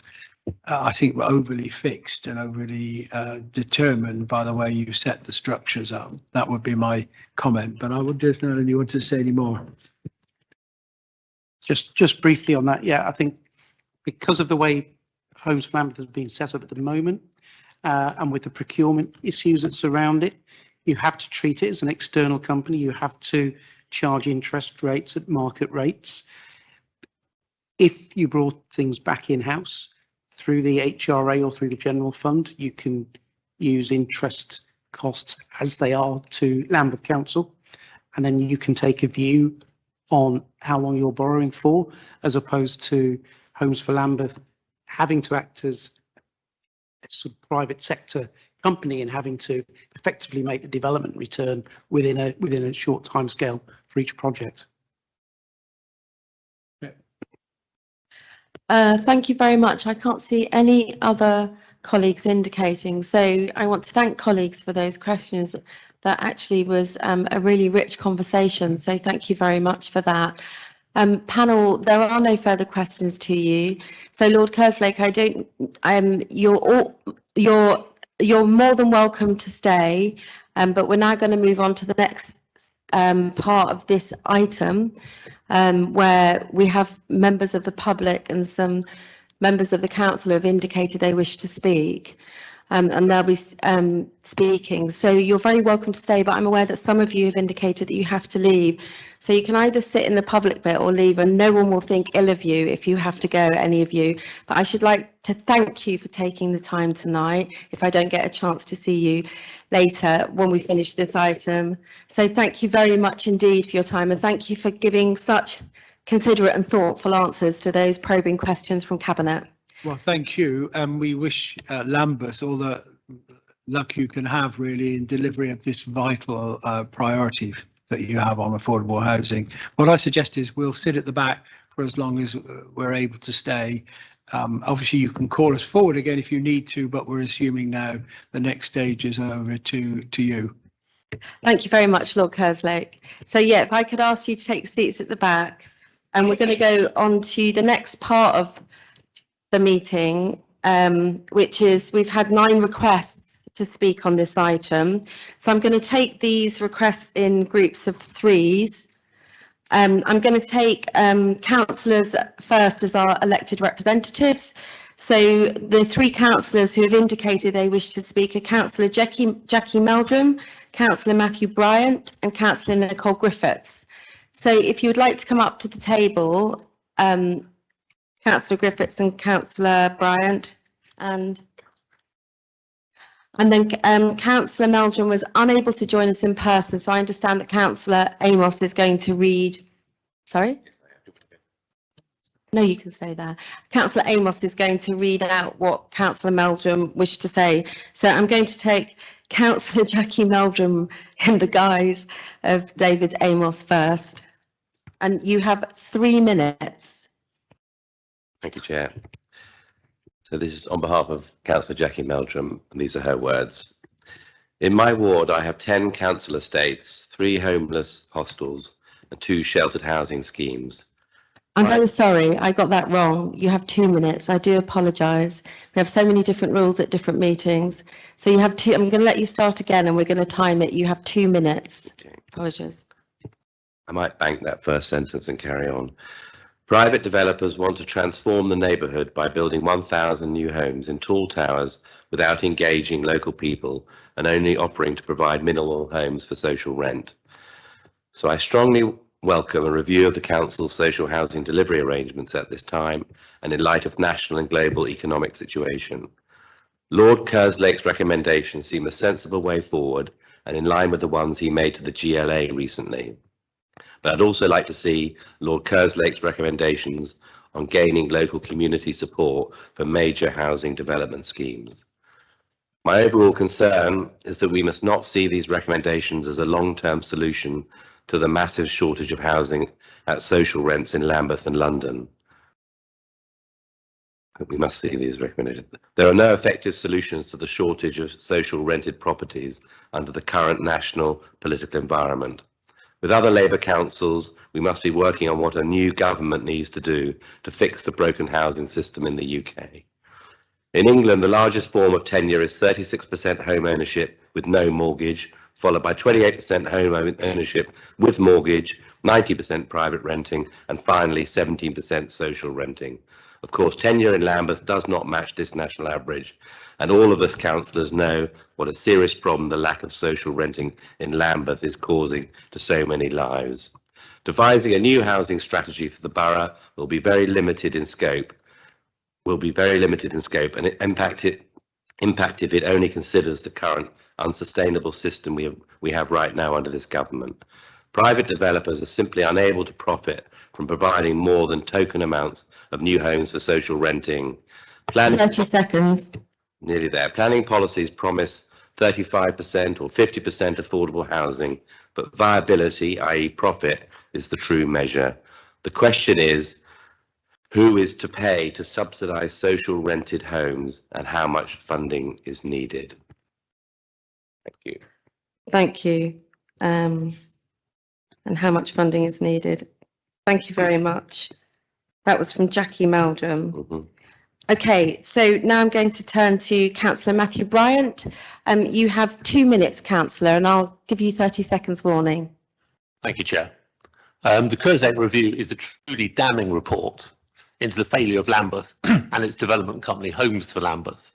I think, overly fixed and overly determined by the way you set the structures up. That would be my comment, but I would just know if you want to say any more. Just briefly on that, yeah, I think because of the way Homes for Lambeth has been set up at the moment, and with the procurement issues that surround it, you have to treat it as an external company. You have to charge interest rates at market rates. If you brought things back in-house, through the HRA or through the general fund, you can use interest costs as they are to Lambeth Council, and then you can take a view on how long you're borrowing for, as opposed to Homes for Lambeth having to act as a sort of private sector company and having to effectively make the development return within a short time scale for each project. Thank you very much. I can't see any other colleagues indicating, so I want to thank colleagues for those questions. That actually was a really rich conversation, so thank you very much for that. Panel, there are no further questions to you. So Lord Kerslake, you're more than welcome to stay, but we're now going to move on to the next part of this item, where we have members of the public and some members of the council who have indicated they wish to speak, and they'll be speaking. So you're very welcome to stay, but I'm aware that some of you have indicated that you have to leave. So you can either sit in the public bit or leave, and no one will think ill of you if you have to go, any of you. But I should like to thank you for taking the time tonight, if I don't get a chance to see you later when we finish this item. So thank you very much indeed for your time, and thank you for giving such considerate and thoughtful answers to those probing questions from Cabinet. Well, thank you, and we wish Lambeth all the luck you can have, really, in delivery of this vital priority that you have on affordable housing. What I suggest is we'll sit at the back for as long as we're able to stay. Obviously, you can call us forward again if you need to, but we're assuming now the next stage is over to you. Thank you very much, Lord Kerslake. So yeah, if I could ask you to take seats at the back, and we're going to go on to the next part of the meeting, which is we've had 9 requests to speak on this item. So I'm going to take these requests in groups of 3s. I'm going to take councillors first as our elected representatives. So the 3 councillors who have indicated they wish to speak are Councillor Jacqui Meldrum, Councillor Matthew Bryant and Councillor Nicole Griffiths. So if you would like to come up to the table, Councillor Griffiths and Councillor Bryant, and then Councillor Meldrum was unable to join us in person, so I understand that Councillor Amos is going to read. Sorry? No, you can stay there. Councillor Amos is going to read out what Councillor Meldrum wished to say. So I'm going to take Councillor Jacqui Meldrum in the guise of David Amos first. And you have 3 minutes. Thank you, Chair. So this is on behalf of Councillor Jacqui Meldrum, and these are her words. In my ward, I have 10 council estates, 3 homeless hostels and 2 sheltered housing schemes. I'm very sorry, I got that wrong. You have 2 minutes. I do apologise. We have so many different rules at different meetings. So you have 2, I'm going to let you start again and we're going to time it. You have 2 minutes. Okay. Apologies. I might bank that first sentence and carry on. Private developers want to transform the neighbourhood by building 1,000 new homes in tall towers without engaging local people and only offering to provide minimal homes for social rent. So I strongly welcome a review of the Council's social housing delivery arrangements at this time and in light of national and global economic situation. Lord Kerslake's recommendations seem a sensible way forward and in line with the ones he made to the GLA recently. But I'd also like to see Lord Kerslake's recommendations on gaining local community support for major housing development schemes. My overall concern is that we must not see these recommendations as a long-term solution to the massive shortage of housing at social rents in Lambeth and London. We must see these recommendations. There are no effective solutions to the shortage of social rented properties under the current national political environment. With other Labour councils, we must be working on what a new government needs to do to fix the broken housing system in the UK. In England, the largest form of tenure is 36% home ownership with no mortgage, followed by 28% home ownership with mortgage, 90% private renting, and finally 17% social renting. Of course, tenure in Lambeth does not match this national average, and all of us councillors know what a serious problem the lack of social renting in Lambeth is causing to so many lives. Devising a new housing strategy for the borough will be very limited in scope, and impact if it only considers the current unsustainable system we have right now under this government. Private developers are simply unable to profit from providing more than token amounts of new homes for social renting. 30 seconds. Nearly there. Planning policies promise 35% or 50% affordable housing, but viability, i.e. profit, is the true measure. The question is, who is to pay to subsidise social rented homes and how much funding is needed? Thank you. Thank you. And how much funding is needed? Thank you very much. That was from Jacqui Meldrum. Mm-hmm. Okay, so now I'm going to turn to Councillor Matthew Bryant. You have 2 minutes, Councillor, and I'll give you 30 seconds warning. Thank you, Chair. The Kerslake review is a truly damning report into the failure of Lambeth and its development company, Homes for Lambeth.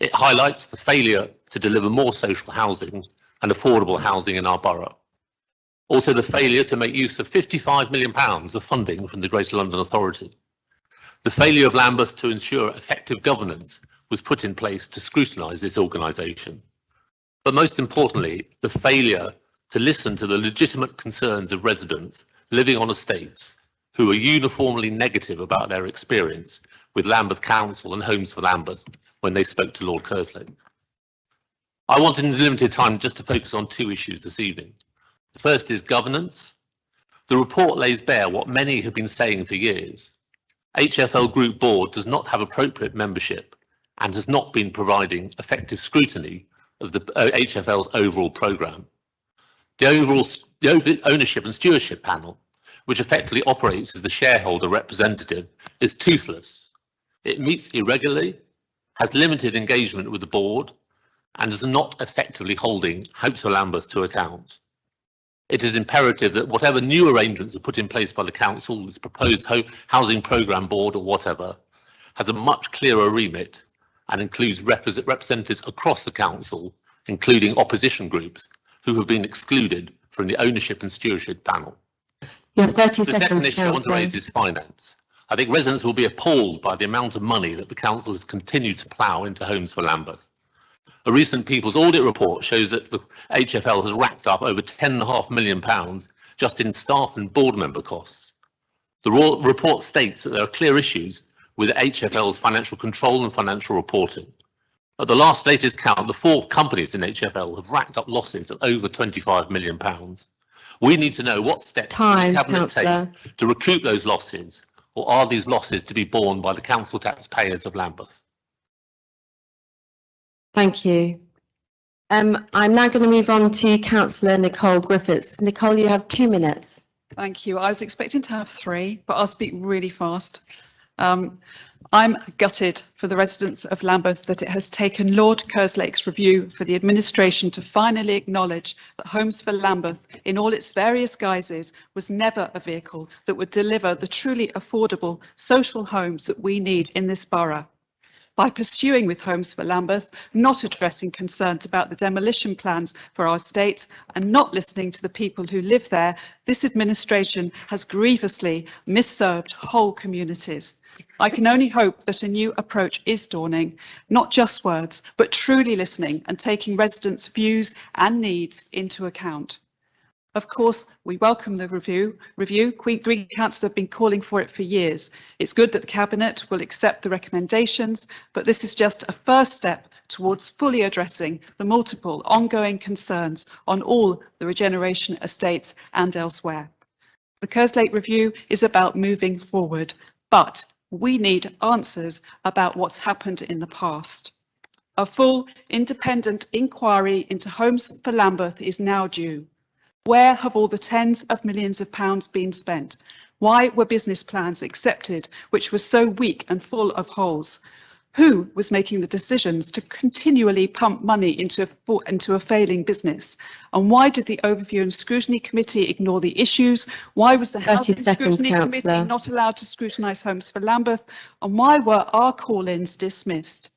It highlights the failure to deliver more social housing and affordable housing in our borough. Also, the failure to make use of £55 million of funding from the Greater London Authority. The failure of Lambeth to ensure effective governance was put in place to scrutinise this organisation. But most importantly, the failure to listen to the legitimate concerns of residents living on estates who are uniformly negative about their experience with Lambeth Council and Homes for Lambeth when they spoke to Lord Kerslake. I wanted in limited time just to focus on 2 issues this evening. The first is governance. The report lays bare what many have been saying for years. HFL Group Board does not have appropriate membership and has not been providing effective scrutiny of the HFL's overall programme. The ownership and stewardship panel, which effectively operates as the shareholder representative, is toothless. It meets irregularly, has limited engagement with the board, and is not effectively holding Homes for Lambeth to account. It is imperative that whatever new arrangements are put in place by the council, this proposed housing programme board or whatever, has a much clearer remit and includes representatives across the council, including opposition groups who have been excluded from the ownership and stewardship panel. You have 30 The seconds, second issue I want to Councillor. raise is finance. I think residents will be appalled by the amount of money that the council has continued to plough into Homes for Lambeth. A recent People's Audit report shows that the HFL has racked up over £10.5 million just in staff and board member costs. The report states that there are clear issues with HFL's financial control and financial reporting. At the latest count, the 4 companies in HFL have racked up losses of over £25 million. We need to know what steps the Cabinet take to recoup those losses, or are these losses to be borne by the council taxpayers of Lambeth? Thank you. I'm now going to move on to Councillor Nicole Griffiths. Nicole, you have 2 minutes. Thank you. I was expecting to have 3, but I'll speak really fast. I'm gutted for the residents of Lambeth that it has taken Lord Kerslake's review for the administration to finally acknowledge that Homes for Lambeth, in all its various guises, was never a vehicle that would deliver the truly affordable social homes that we need in this borough. By pursuing with Homes for Lambeth, not addressing concerns about the demolition plans for our estates and not listening to the people who live there, this administration has grievously misserved whole communities. I can only hope that a new approach is dawning, not just words, but truly listening and taking residents' views and needs into account. Of course, we welcome the review. Green Council have been calling for it for years. It's good that the Cabinet will accept the recommendations, but this is just a first step towards fully addressing the multiple ongoing concerns on all the regeneration estates and elsewhere. The Kerslake review is about moving forward, but we need answers about what's happened in the past. A full independent inquiry into Homes for Lambeth is now due. Where have all the tens of millions of pounds been spent? Why were business plans accepted which were so weak and full of holes? Who was making the decisions to continually pump money into a failing business? And why did the Overview and Scrutiny Committee ignore the issues? Why was the Housing Scrutiny Committee not allowed to scrutinise Homes for Lambeth? And why were our call-ins dismissed?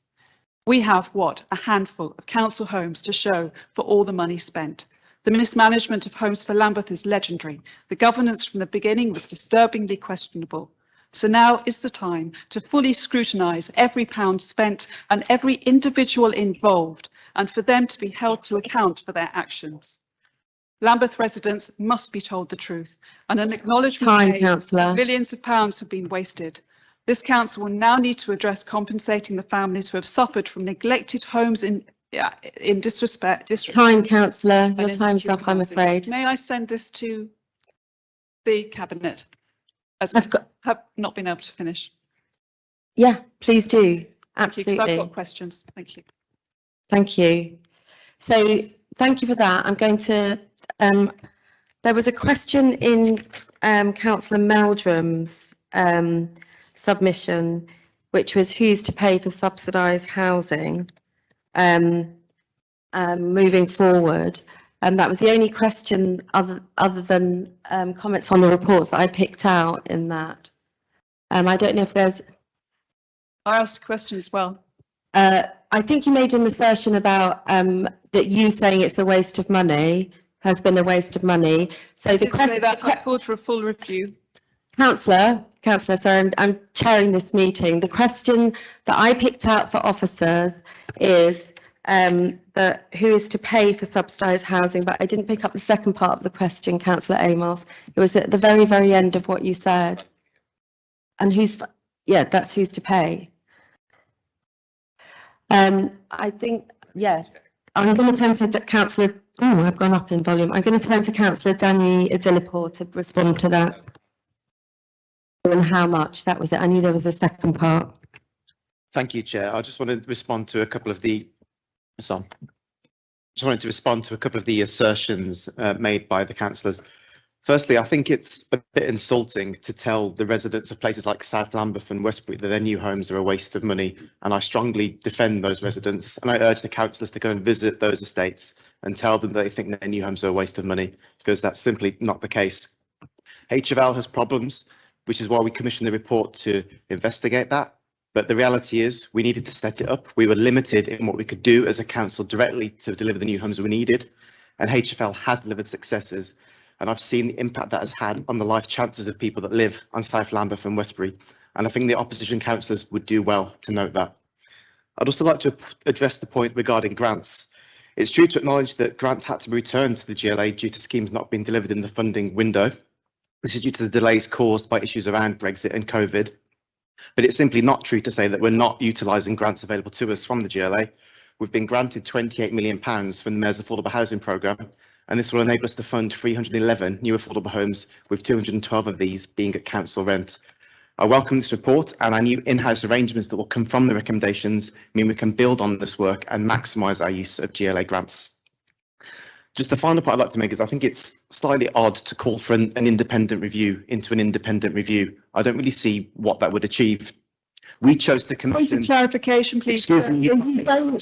We have, a handful of council homes to show for all the money spent. The mismanagement of Homes for Lambeth is legendary. The governance from the beginning was disturbingly questionable. So now is the time to fully scrutinise every pound spent and every individual involved, and for them to be held to account for their actions. Lambeth residents must be told the truth and an acknowledgement made that millions of pounds have been wasted. This council will now need to address compensating the families who have suffered from neglected homes in disrespect. Councillor, your time's up, I'm afraid. May I send this to the Cabinet, as I have not been able to finish? Yeah, please do. Absolutely. I've got questions. Thank you. Thank you. So thank you for that. I'm going to, there was a question in Councillor Meldrum's submission, which was who's to pay for subsidised housing moving forward, and that was the only question other than comments on the reports that I picked out in that. I don't know if there's. I asked a question as well. I think you made an assertion about that you saying it's a waste of money has been a waste of money. So the question that I called for a full review. Councillor, sorry, I'm chairing this meeting. The question that I picked out for officers is that who is to pay for subsidised housing, but I didn't pick up the second part of the question, Councillor Amos. It was at the very, very end of what you said. And that's who's to pay. I think, I'm going to turn to Councillor, I've gone up in volume. I'm going to turn to Councillor Adilypour to respond to that. And how much, that was it. I knew there was a second part. Thank you, Chair. I just want to respond to a couple of the assertions made by the councillors. Firstly, I think it's a bit insulting to tell the residents of places like South Lambeth and Westbury that their new homes are a waste of money, and I strongly defend those residents, and I urge the councillors to go and visit those estates and tell them they think their new homes are a waste of money, because that's simply not the case. HFL has problems, which is why we commissioned the report to investigate that. But the reality is we needed to set it up. We were limited in what we could do as a council directly to deliver the new homes we needed. And HFL has delivered successes. And I've seen the impact that has had on the life chances of people that live on South Lambeth and Westbury. And I think the opposition councillors would do well to note that. I'd also like to address the point regarding grants. It's true to acknowledge that grants had to be returned to the GLA due to schemes not being delivered in the funding window. This is due to the delays caused by issues around Brexit and COVID. But it's simply not true to say that we're not utilising grants available to us from the GLA. We've been granted £28 million from the Mayor's Affordable Housing Programme, and this will enable us to fund 311 new affordable homes, with 212 of these being at council rent. I welcome this report, and our new in-house arrangements that will come from the recommendations mean we can build on this work and maximise our use of GLA grants. Just the final point I'd like to make is I think it's slightly odd to call for an independent review into an independent review. I don't really see what that would achieve. We chose to commission. Point of clarification, please. Excuse me. You don't,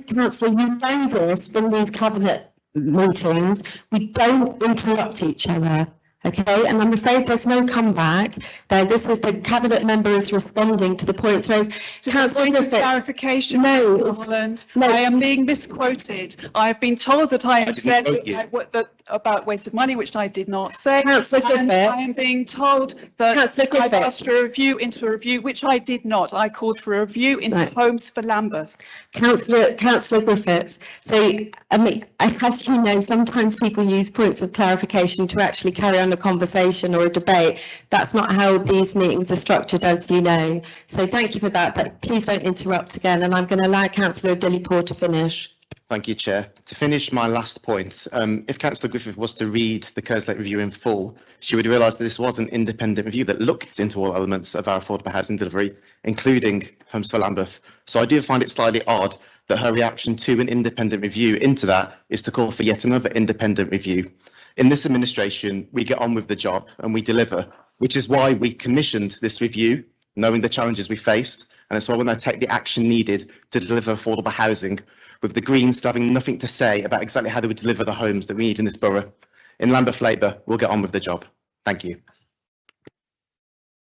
Councillor, you know this from these cabinet meetings. We don't interrupt each other. Okay, and I'm afraid there's no comeback. This is the cabinet member is responding to the points raised. Councillor Griffith. Clarification, No, Councillor Holland. no. I am being misquoted. I've been told that I have said quote you. that about waste of money, which I did not say. Councillor And Griffith. I am being told that Councillor I've Griffith. asked for a review into a review, which I did not. I called for a review into Right. homes for Lambeth. Councillor Griffiths. So, I mean, as you know, sometimes people use points of clarification to actually carry on a conversation or a debate. That's not how these meetings are structured, as you know. So thank you for that, but please don't interrupt again. And I'm going to allow Councillor Adilypour to finish. Thank you, Chair. To finish my last point, if Councillor Griffith was to read the Kerslake review in full, she would realise that this was an independent review that looked into all elements of our affordable housing delivery, including Homes for Lambeth. So I do find it slightly odd that her reaction to an independent review into that is to call for yet another independent review. In this administration, we get on with the job and we deliver, which is why we commissioned this review, knowing the challenges we faced, and it's why we're going to take the action needed to deliver affordable housing, with the Greens still having nothing to say about exactly how they would deliver the homes that we need in this borough. In Lambeth Labour, we'll get on with the job. Thank you.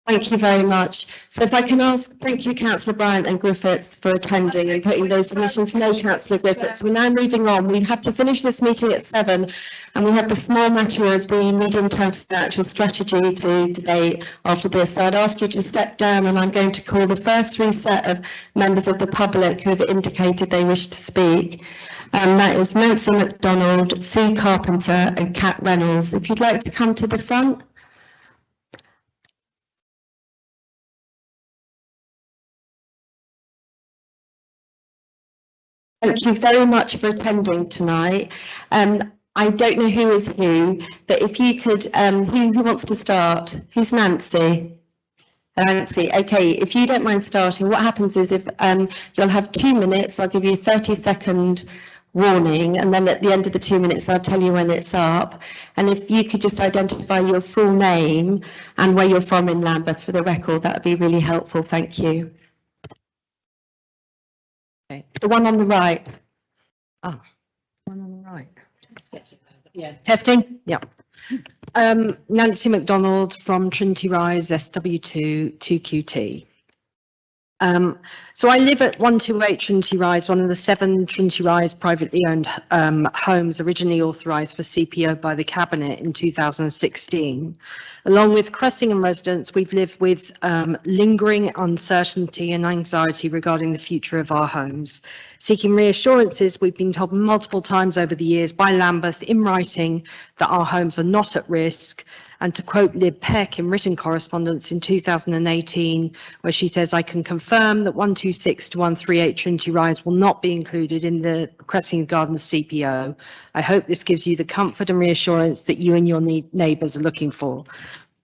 Thank you very much. So if I can ask, thank you, Councillor Bryant and Griffiths, for attending and putting those submissions. No, Councillor Griffiths. We're now moving on. We have to finish this meeting at 7, and we have the small matter of the medium-term financial strategy to debate after this. So I'd ask you to step down, and I'm going to call the first 3 set of members of the public who have indicated they wish to speak. And that is Nancy MacDonald, Sue Carpenter, and Kat Reynolds. If you'd like to come to the front. Thank you very much for attending tonight. I don't know who is who, but if you could, who wants to start? Who's Nancy? Nancy, okay, if you don't mind starting, what happens is if you'll have 2 minutes, I'll give you a 30-second warning, and then at the end of the 2 minutes, I'll tell you when it's up. And if you could just identify your full name and where you're from in Lambeth for the record, that would be really helpful. Thank you. Okay. The one on the right. Oh, one on the right. Yeah. Testing? Yeah. Nancy MacDonald from Trinity Rise, SW2 2QT. So I live at 128 Trinity Rise, one of the 7 Trinity Rise privately owned homes originally authorised for CPO by the Cabinet in 2016. Along with Cressingham residents, we've lived with lingering uncertainty and anxiety regarding the future of our homes. Seeking reassurances, we've been told multiple times over the years by Lambeth in writing that our homes are not at risk. And to quote Lib Peck in written correspondence in 2018, where she says, I can confirm that 126 to 138 Trinity Rise will not be included in the Cressingham Gardens CPO. I hope this gives you the comfort and reassurance that you and your neighbours are looking for.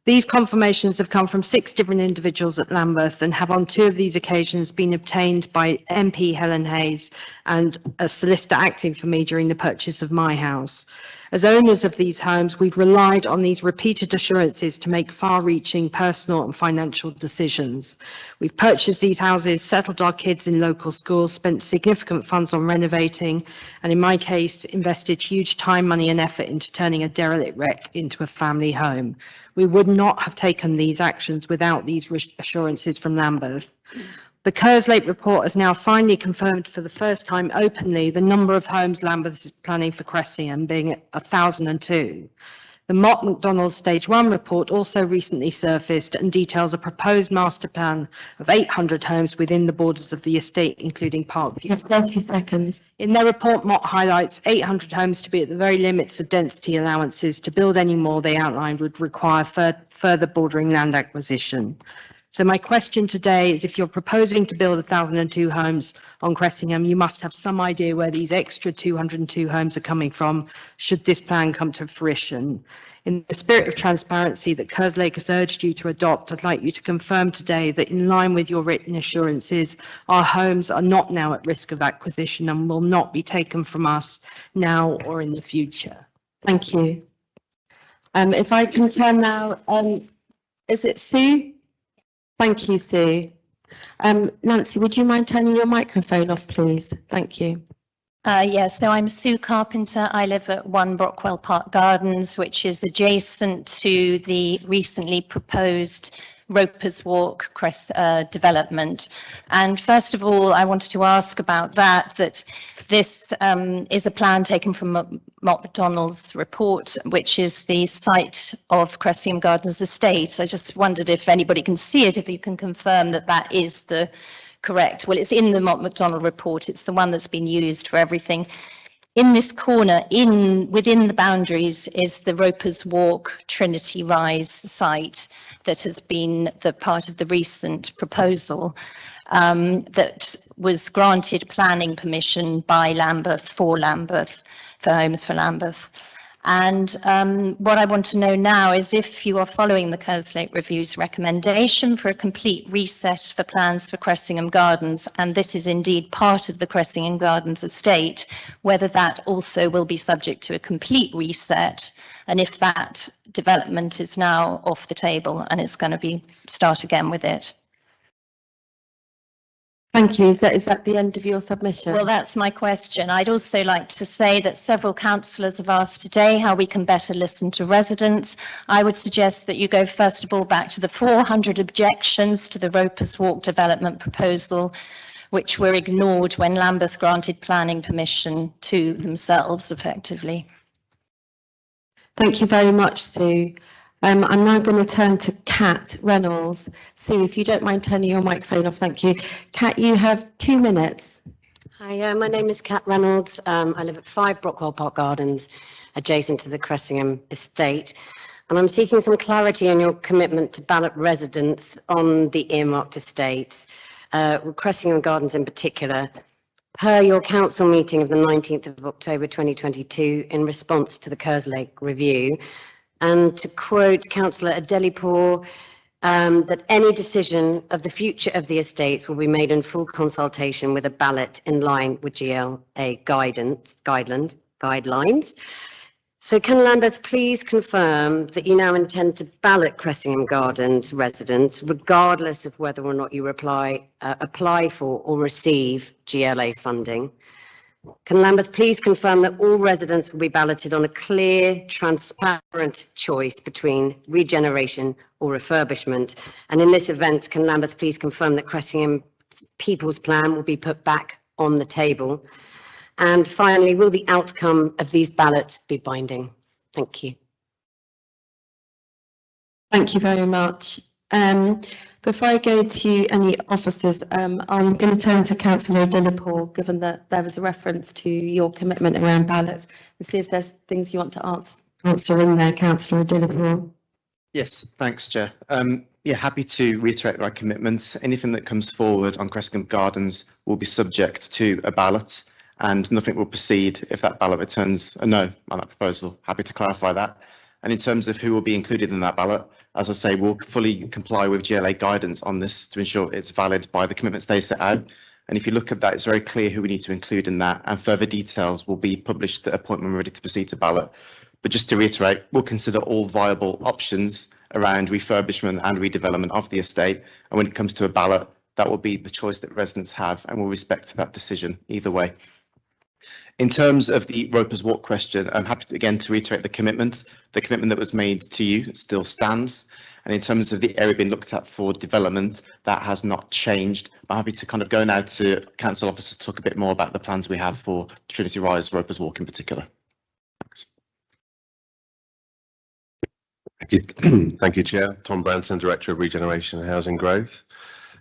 These confirmations have come from 6 different individuals at Lambeth and have on 2 of these occasions been obtained by MP Helen Hayes and a solicitor acting for me during the purchase of my house. As owners of these homes, we've relied on these repeated assurances to make far-reaching personal and financial decisions. We've purchased these houses, settled our kids in local schools, spent significant funds on renovating, and in my case, invested huge time, money and effort into turning a derelict wreck into a family home. We would not have taken these actions without these assurances from Lambeth. The Kerslake report has now finally confirmed for the first time openly the number of homes Lambeth is planning for Cressingham, being at 1,002. The Mott MacDonald Stage 1 report also recently surfaced and details a proposed master plan of 800 homes within the borders of the estate, including Parkview. You have 30 seconds. In their report, Mott highlights 800 homes to be at the very limits of density allowances. To build any more, they outlined, would require further bordering land acquisition. So my question today is, if you're proposing to build 1,002 homes on Cressingham, you must have some idea where these extra 202 homes are coming from, should this plan come to fruition. In the spirit of transparency that Kerslake has urged you to adopt, I'd like you to confirm today that in line with your written assurances, our homes are not now at risk of acquisition and will not be taken from us now or in the future. Thank you. If I can turn now, is it Sue? Thank you, Sue. Nancy, would you mind turning your microphone off, please? Thank you. Yes, so I'm Sue Carpenter. I live at 1 Brockwell Park Gardens, which is adjacent to the recently proposed Ropers Walk development. And first of all, I wanted to ask about that this is a plan taken from McDonald's report, which is the site of Cressingham Gardens estate. I just wondered if anybody can see it, if you can confirm that that is the correct. Well, it's in the McDonald report. It's the one that's been used for everything. In this corner, within the boundaries, is the Ropers Walk Trinity Rise site that has been the part of the recent proposal that was granted planning permission by Lambeth for Homes for Lambeth. And what I want to know now is if you are following the Kerslake Review's recommendation for a complete reset for plans for Cressingham Gardens, and this is indeed part of the Cressingham Gardens estate, whether that also will be subject to a complete reset, and if that development is now off the table and it's going to start again with it. Thank you. Is that the end of your submission? Well, that's my question. I'd also like to say that several councillors have asked today how we can better listen to residents. I would suggest that you go first of all back to the 400 objections to the Ropers Walk development proposal, which were ignored when Lambeth granted planning permission to themselves effectively. Thank you very much, Sue. I'm now going to turn to Kat Reynolds. Sue, if you don't mind turning your microphone off, thank you. Kat, you have 2 minutes. Hi, my name is Kat Reynolds. I live at 5 Brockwell Park Gardens, adjacent to the Cressingham estate. And I'm seeking some clarity on your commitment to ballot residents on the earmarked estates, Cressingham Gardens in particular, per your council meeting of the 19th of October 2022 in response to the Kerslake review. And to quote Councillor Adilypour, that any decision of the future of the estates will be made in full consultation with a ballot in line with GLA guidelines. So can Lambeth please confirm that you now intend to ballot Cressingham Gardens residents, regardless of whether or not you apply for or receive GLA funding? Can Lambeth please confirm that all residents will be balloted on a clear, transparent choice between regeneration or refurbishment? And in this event, can Lambeth please confirm that Cressingham People's Plan will be put back on the table? And finally, will the outcome of these ballots be binding? Thank you. Thank you very much. Before I go to any officers, I'm going to turn to Councillor Adilypour, given that there was a reference to your commitment around ballots, and see if there's things you want to answer in there, Councillor Adilypour. Yes, thanks, Chair. Yeah, happy to reiterate our commitments. Anything that comes forward on Cressingham Gardens will be subject to a ballot, and nothing will proceed if that ballot returns a no on that proposal. Happy to clarify that. And in terms of who will be included in that ballot, as I say, we'll fully comply with GLA guidance on this to ensure it's valid by the commitments they set out. And if you look at that, it's very clear who we need to include in that, and further details will be published at a point when we're ready to proceed to ballot. But just to reiterate, we'll consider all viable options around refurbishment and redevelopment of the estate. And when it comes to a ballot, that will be the choice that residents have, and we'll respect that decision either way. In terms of the Ropers Walk question, I'm happy to, again, to reiterate the commitment. The commitment that was made to you still stands. And in terms of the area being looked at for development, that has not changed. I'm happy to kind of go now to council officers to talk a bit more about the plans we have for Trinity Rise, Ropers Walk in particular. Thanks. Thank you. Thank you, Chair. Tom Branson, Director of Regeneration and Housing Growth.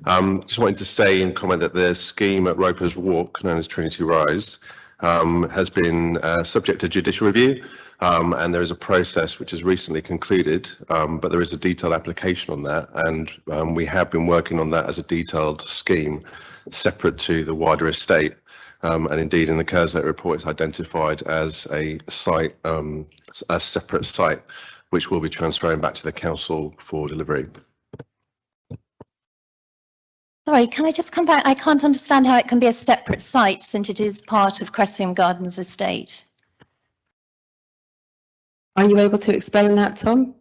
Just wanted to say in comment that the scheme at Ropers Walk, known as Trinity Rise, has been subject to judicial review, and there is a process which has recently concluded, but there is a detailed application on that, and we have been working on that as a detailed scheme separate to the wider estate, and indeed in the Kerslake report it's identified as a site, a separate site, which will be transferring back to the council for delivery. Sorry, can I just come back? I can't understand how it can be a separate site since it is part of Cressingham Gardens estate. Are you able to explain that, Tom?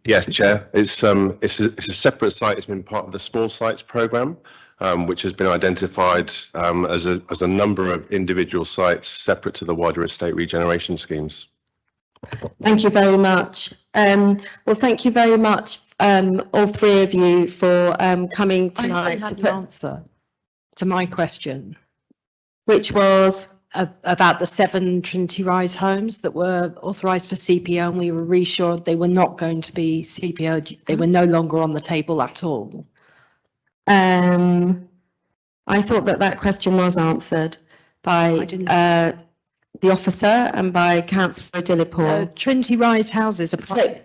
Yes, Chair. It's a separate site. It's been part of the small sites programme, which has been identified as a number of individual sites separate to the wider estate regeneration schemes. Thank you very much. Well, thank you very much, all three of you, for coming tonight to put answer to my question, which was about the 7 Trinity Rise homes that were authorised for CPO, and we were reassured they were not going to be CPO. They were no longer on the table at all. I thought that question was answered by the officer and by Councillor Adilypour. Trinity Rise houses are.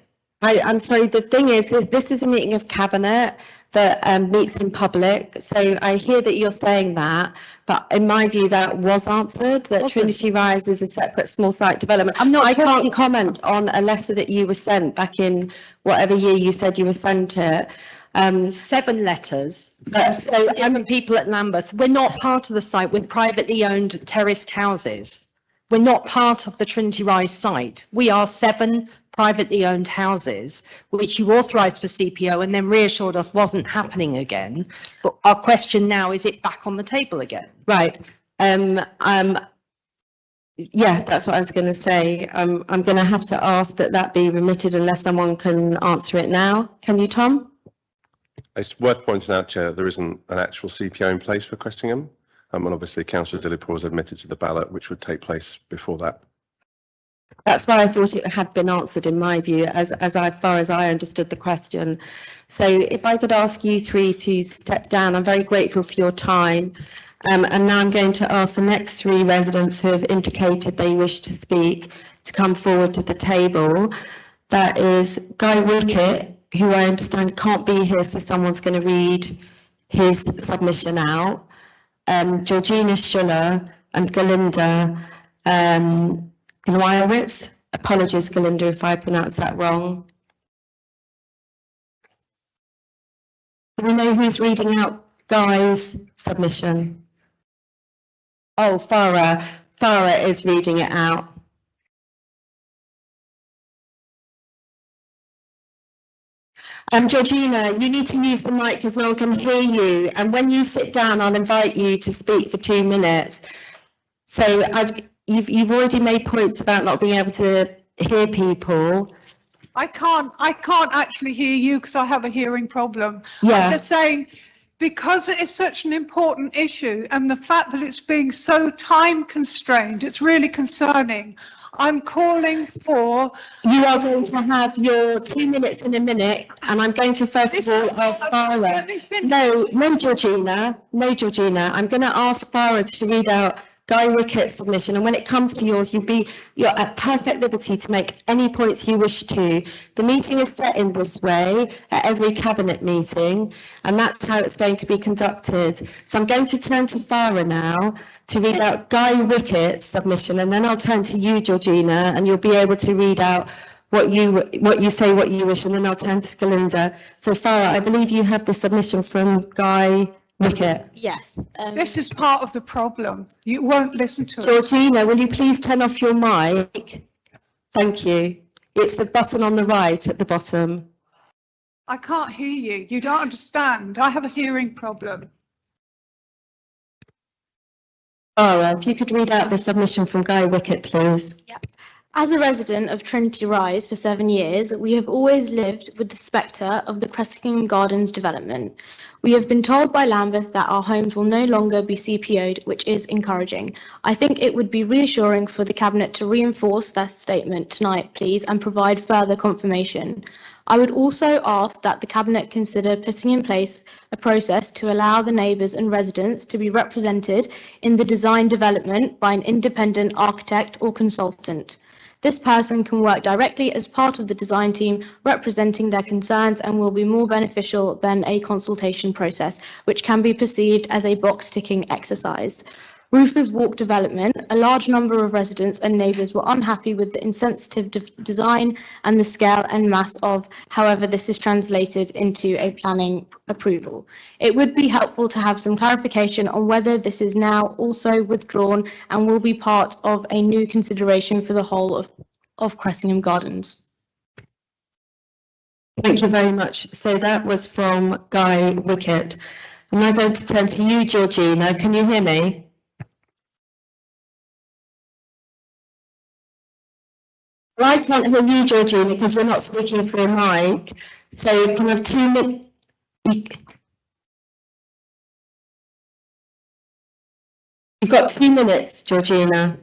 I'm sorry, the thing is, this is a meeting of Cabinet that meets in public. So I hear that you're saying that, but in my view, that was answered, that Trinity Rise is a separate small site development. I can't comment on a letter that you were sent back in whatever year you said you were sent it. 7 letters from 7 people at Lambeth. We're not part of the site. We're privately owned terraced houses. We're not part of the Trinity Rise site. We are 7 privately owned houses, which you authorised for CPO and then reassured us wasn't happening again. But our question now, is it back on the table again? Right. Yeah, that's what I was going to say. I'm going to have to ask that be remitted unless someone can answer it now. Can you, Tom? It's worth pointing out, Chair, there isn't an actual CPO in place for Cressingham. And obviously Councillor Adilypour was admitted to the ballot, which would take place before that. That's why I thought it had been answered in my view, as far as I understood the question. So if I could ask you three to step down, I'm very grateful for your time. And now I'm going to ask the next 3 residents who have indicated they wish to speak to come forward to the table. That is Guy Wickett, who I understand can't be here, so someone's going to read his submission out. Georgina Schuller and Galinda Glywowitz. Apologies, Galinda, if I pronounced that wrong. Do we know who's reading out Guy's submission? Oh, Farah. Farah is reading it out. Georgina, you need to use the mic because no one can hear you. And when you sit down, I'll invite you to speak for 2 minutes. So you've already made points about not being able to hear people. I can't actually hear you because I have a hearing problem. Yeah. I'm just saying, because it is such an important issue and the fact that it's being so time constrained, it's really concerning. I'm calling for... You are going to have your 2 minutes in a minute, and I'm going to first of all ask Farah. No, Georgina. No, Georgina. I'm going to ask Farah to read out Guy Wickett's submission, and when it comes to yours, you're at perfect liberty to make any points you wish to. The meeting is set in this way at every cabinet meeting, and that's how it's going to be conducted. So I'm going to turn to Farah now to read out Guy Wickett's submission, and then I'll turn to you, Georgina, and you'll be able to read out what you wish, and then I'll turn to Galinda. So Farah, I believe you have the submission from Guy Wickett. Yes. This is part of the problem. You won't listen to us. Georgina, will you please turn off your mic? Thank you. It's the button on the right at the bottom. I can't hear you. You don't understand. I have a hearing problem. Farah, if you could read out the submission from Guy Wickett, please. Yep. As a resident of Trinity Rise for 7 years, we have always lived with the spectre of the Cressingham Gardens development. We have been told by Lambeth that our homes will no longer be CPO'd, which is encouraging. I think it would be reassuring for the Cabinet to reinforce that statement tonight, please, and provide further confirmation. I would also ask that the Cabinet consider putting in place a process to allow the neighbours and residents to be represented in the design development by an independent architect or consultant. This person can work directly as part of the design team, representing their concerns, and will be more beneficial than a consultation process, which can be perceived as a box-ticking exercise. Roofers Walk development, a large number of residents and neighbours were unhappy with the insensitive design and the scale and mass of, however this is translated into a planning approval. It would be helpful to have some clarification on whether this is now also withdrawn and will be part of a new consideration for the whole of Cressingham Gardens. Thank you very much. So that was from Guy Wickett. I'm now going to turn to you, Georgina. Can you hear me? Well, I can't hear you, Georgina, because we're not speaking through a mic. So can I have 2 minutes? You've got 2 minutes, Georgina.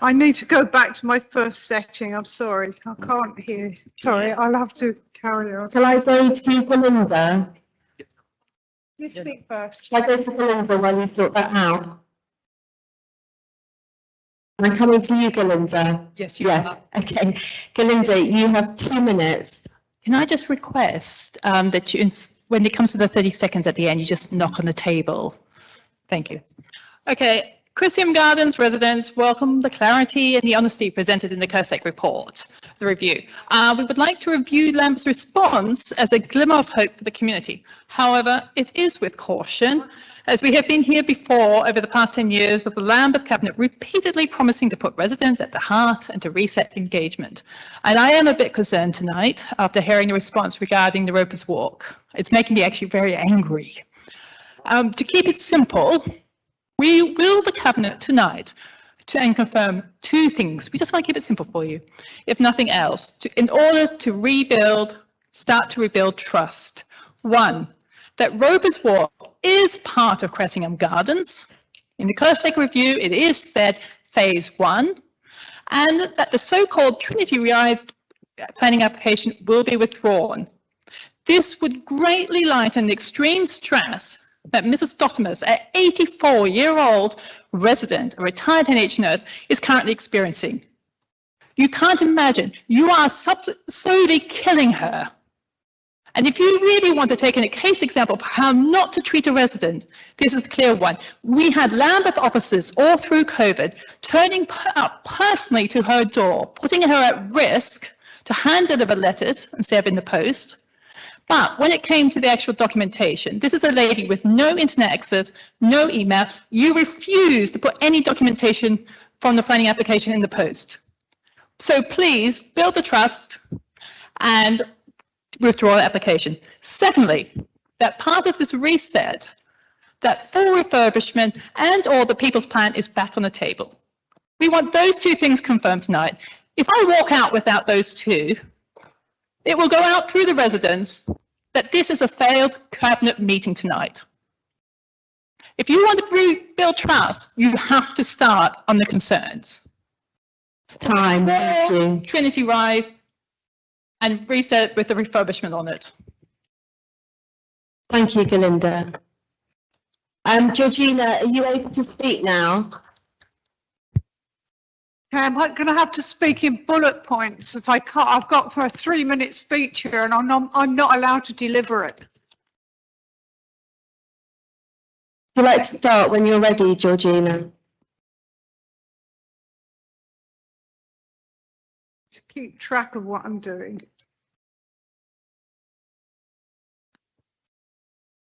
I need to go back to my first setting. I'm sorry, I can't hear. Sorry, I'll have to carry on. Shall I go to Belinda? You speak first. Shall I go to Belinda while you sort that out? Am I coming to you, Galinda? Yes, you are. Okay. Galinda, you have 2 minutes. Can I just request that you, when it comes to the 30 seconds at the end, you just knock on the table? Thank you. Okay. Cressingham Gardens residents welcome the clarity and the honesty presented in the Kerslake report, the review. We would like to review Lambeth's response as a glimmer of hope for the community. However, it is with caution, as we have been here before over the past 10 years with the Lambeth Cabinet repeatedly promising to put residents at the heart and to reset engagement. And I am a bit concerned tonight after hearing the response regarding the Ropers Walk. It's making me actually very angry. To keep it simple, we will the Cabinet tonight and confirm 2 things. We just want to keep it simple for you, if nothing else, in order to start to rebuild trust. 1, that Ropers Walk is part of Cressingham Gardens. In the Kerslake review, it is said phase 1, and that the so-called Trinity Rise planning application will be withdrawn. This would greatly lighten the extreme stress that Mrs. Dottimus, an 84-year-old resident, a retired NH nurse, is currently experiencing. You can't imagine. You are slowly killing her. And if you really want to take a case example of how not to treat a resident, this is the clear one. We had Lambeth officers all through COVID turning up personally to her door, putting her at risk to hand deliver letters instead of in the post. But when it came to the actual documentation, this is a lady with no internet access, no email. You refused to put any documentation from the planning application in the post. So please build the trust and withdraw the application. Secondly, that part of this reset, that full refurbishment and or the people's plan is back on the table. We want those 2 things confirmed tonight. If I walk out without those 2, it will go out through the residents that this is a failed Cabinet meeting tonight. If you want to rebuild trust, you have to start on the concerns. Time, thank you. Trinity Rise and reset it with the refurbishment on it. Thank you, Galinda. Georgina, are you able to speak now? I'm going to have to speak in bullet points as I can't. I've got through a 3-minute speech here and I'm not allowed to deliver it. Would you like to start when you're ready, Georgina? To keep track of what I'm doing.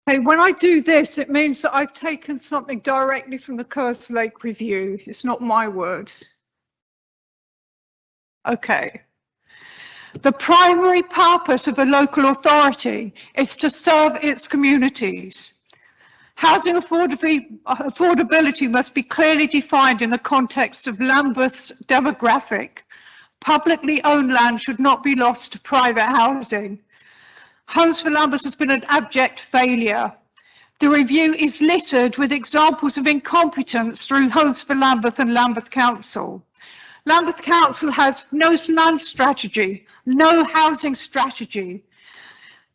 Hey, when I do this, it means that I've taken something directly from the Kerslake review. It's not my words. Okay. The primary purpose of a local authority is to serve its communities. Housing affordability must be clearly defined in the context of Lambeth's demographic. Publicly owned land should not be lost to private housing. Homes for Lambeth has been an abject failure. The review is littered with examples of incompetence through Homes for Lambeth and Lambeth Council. Lambeth Council has no land strategy, no housing strategy.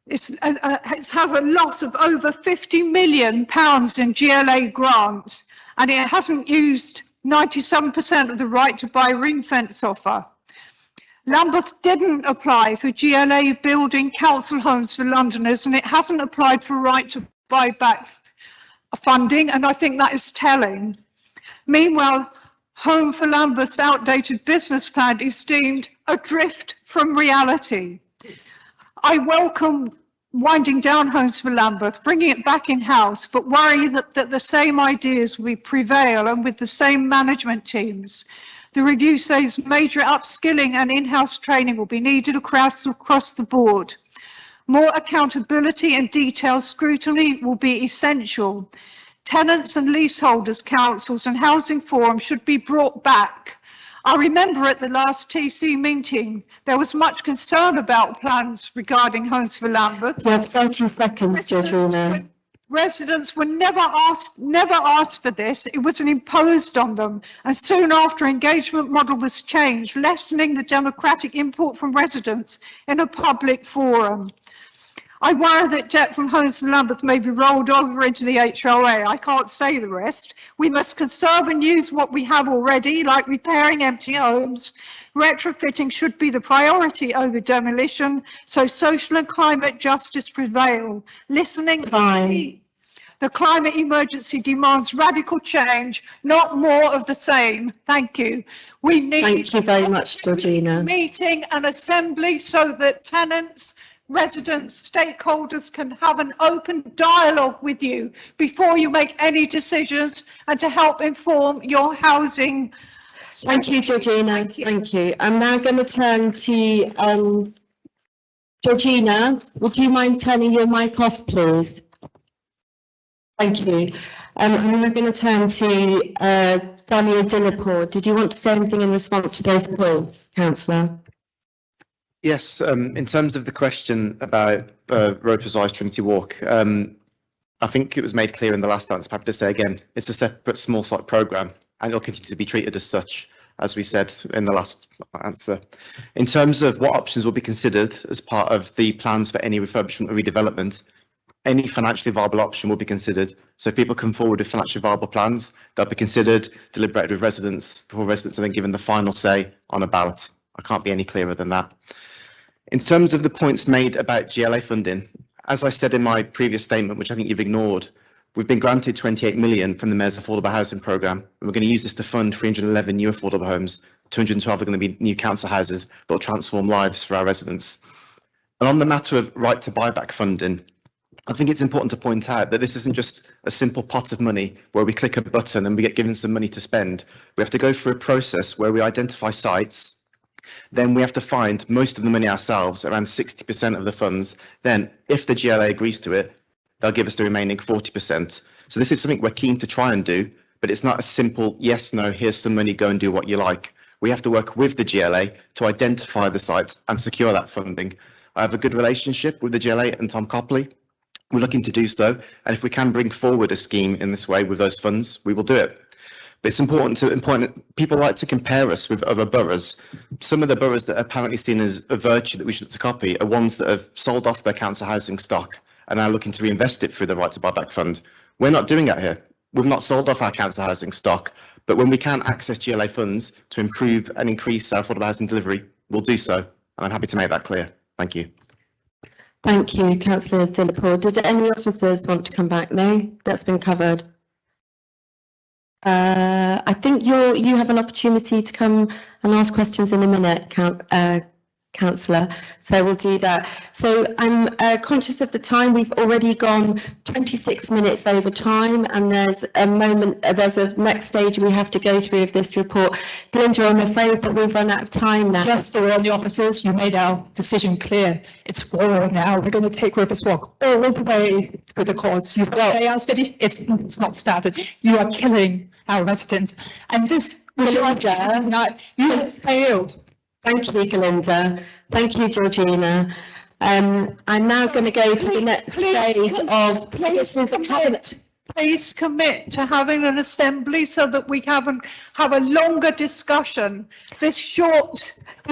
It has a loss of over £50 million in GLA grants, and it hasn't used 97% of the right to buy ring fence offer. Lambeth didn't apply for GLA building council homes for Londoners, and it hasn't applied for right to buy back funding, and I think that is telling. Meanwhile, Home for Lambeth's outdated business plan is deemed adrift from reality. I welcome winding down Homes for Lambeth, bringing it back in-house, but worry that the same ideas will prevail and with the same management teams. The review says major upskilling and in-house training will be needed across the board. More accountability and detailed scrutiny will be essential. Tenants and leaseholders, councils and housing forums should be brought back. I remember at the last TC meeting, there was much concern about plans regarding Homes for Lambeth. You have 30 seconds, Georgina. Residents were never asked for this. It wasn't imposed on them. And soon after, engagement model was changed, lessening the democratic input from residents in a public forum. I worry that debt from Homes for Lambeth may be rolled over into the HOA. I can't say the rest. We must conserve and use what we have already, like repairing empty homes. Retrofitting should be the priority over demolition, so social and climate justice prevail. Listening is key. The climate emergency demands radical change, not more of the same. Thank you. We need Thank you very much, Georgina. Meeting and assembly so that tenants, residents, stakeholders can have an open dialogue with you before you make any decisions and to help inform your housing. Thank you, Georgina. Thank you. I'm now going to turn to Georgina. Would you mind turning your mic off, please? Thank you. I'm now going to turn to Danial Adilypour. Did you want to say anything in response to those points, Councillor? Yes, in terms of the question about Roper's Rise Trinity Walk, I think it was made clear in the last answer. I'm happy to say again, it's a separate small site programme and it'll continue to be treated as such, as we said in the last answer. In terms of what options will be considered as part of the plans for any refurbishment or redevelopment, any financially viable option will be considered. So if people come forward with financially viable plans, they'll be considered, deliberated with residents, before residents are then given the final say on a ballot. I can't be any clearer than that. In terms of the points made about GLA funding, as I said in my previous statement, which I think you've ignored, we've been granted 28 million from the Mayor's Affordable Housing Programme, and we're going to use this to fund 311 new affordable homes. 212 are going to be new council houses that will transform lives for our residents. And on the matter of right to buyback funding, I think it's important to point out that this isn't just a simple pot of money where we click a button and we get given some money to spend. We have to go through a process where we identify sites. Then we have to find most of the money ourselves, around 60% of the funds. Then, if the GLA agrees to it, they'll give us the remaining 40%. So this is something we're keen to try and do, but it's not a simple yes, no, here's some money, go and do what you like. We have to work with the GLA to identify the sites and secure that funding. I have a good relationship with the GLA and Tom Copley. We're looking to do so, and if we can bring forward a scheme in this way with those funds, we will do it. But it's important to point that people like to compare us with other boroughs. Some of the boroughs that are apparently seen as a virtue that we should copy are ones that have sold off their council housing stock and are looking to reinvest it through the right to buyback fund. We're not doing that here. We've not sold off our council housing stock, but when we can access GLA funds to improve and increase our affordable housing delivery, we'll do so. And I'm happy to make that clear. Thank you. Thank you, Councillor Adilypour. Did any officers want to come back? No, that's been covered. I think you have an opportunity to come and ask questions in a minute, Councillor, so we'll do that. So I'm conscious of the time. We've already gone 26 minutes over time, and there's a next stage we have to go through of this report. Glinda, I'm afraid that we've run out of time now. Just for all the officers, you made our decision clear. It's war now. We're going to take Roper's Walk all the way to the cause. You've got it's not started. You are killing our residents, and this Glinda, you have failed. Thank you, Glinda. Thank you, Georgina. I'm now going to go to the next stage of this is a cabinet. Please commit to having an assembly so that we have a longer discussion. This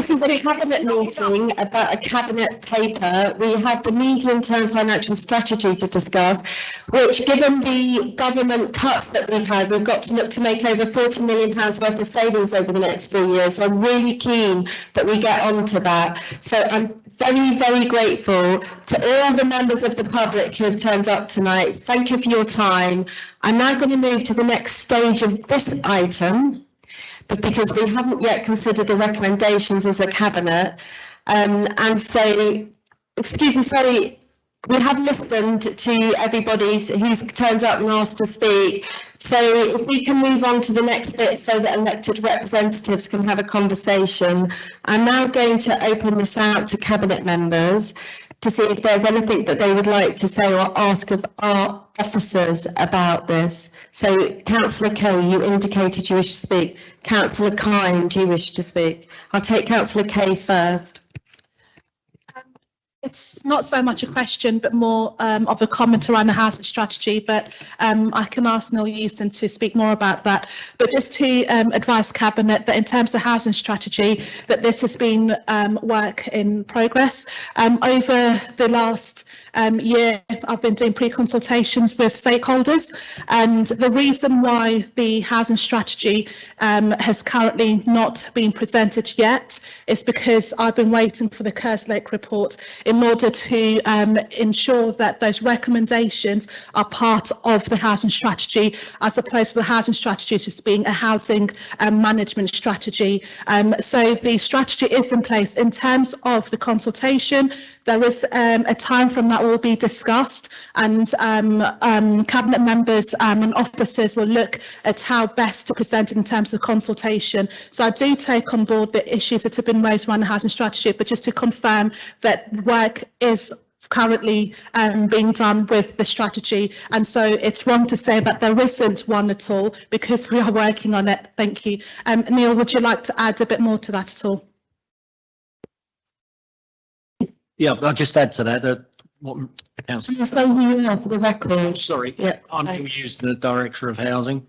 is a cabinet meeting about a cabinet paper. We have the medium-term financial strategy to discuss, which, given the government cuts that we've had, we've got to look to make over £40 million worth of savings over the next 3 years. So I'm really keen that we get onto that. So I'm very, very grateful to all the members of the public who have turned up tonight. Thank you for your time. I'm now going to move to the next stage of this item, but because we haven't yet considered the recommendations as a cabinet, and so, excuse me, sorry, we have listened to everybody who's turned up and asked to speak. So if we can move on to the next bit so that elected representatives can have a conversation. I'm now going to open this out to cabinet members to see if there's anything that they would like to say or ask of our officers about this. So Councillor Kay, you indicated you wish to speak. Councillor Kind, you wish to speak. I'll take Councillor Kay first. It's not so much a question, but more of a comment around the housing strategy. But I can ask Neil Euston to speak more about that. But just to advise Cabinet that in terms of housing strategy, that this has been work in progress. Over the last year, I've been doing pre-consultations with stakeholders, and the reason why the housing strategy has currently not been presented yet is because I've been waiting for the Kerslake report in order to ensure that those recommendations are part of the housing strategy, as opposed to the housing strategy just being a housing management strategy. So the strategy is in place. In terms of the consultation, there is a time frame that will be discussed, and cabinet members and officers will look at how best to present it in terms of consultation. So I do take on board the issues that have been raised around the housing strategy, but just to confirm that work is currently being done with the strategy, and so it's wrong to say that there isn't one at all, because we are working on it. Thank you. Neil, would you like to add a bit more to that at all? Yeah, I'll just add to that what Councillor. Just so you know for the record. Sorry, yeah, I'm Neil Euston, the Director of Housing.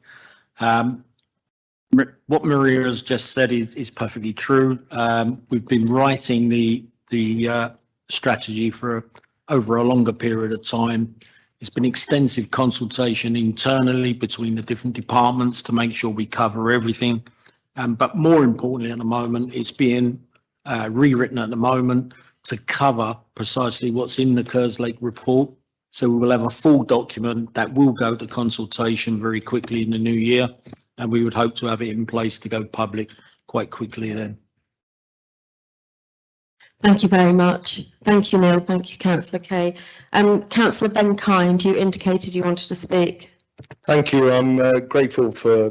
What Maria has just said is perfectly true. We've been writing the strategy for over a longer period of time. It's been extensive consultation internally between the different departments to make sure we cover everything. But more importantly, at the moment, it's being rewritten at the moment to cover precisely what's in the Kerslake report. So we will have a full document that will go to consultation very quickly in the new year, and we would hope to have it in place to go public quite quickly then. Thank you very much. Thank you, Neil. Thank you, Councillor Kay. Councillor Ben Kind, you indicated you wanted to speak. Thank you. I'm grateful for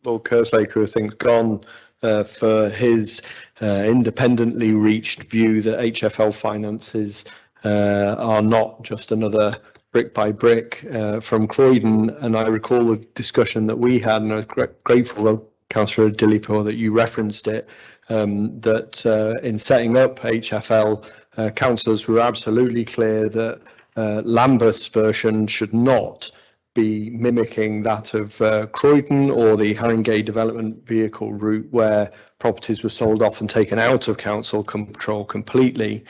Lord Kerslake, who I think gone, for his independently reached view that HFL finances are not just another brick by brick from Croydon. And I recall the discussion that we had, and I was grateful, Councillor Adilypour, that you referenced it, that in setting up HFL, councillors were absolutely clear that Lambeth's version should not be mimicking that of Croydon or the Haringey development vehicle route, where properties were sold off and taken out of council control completely.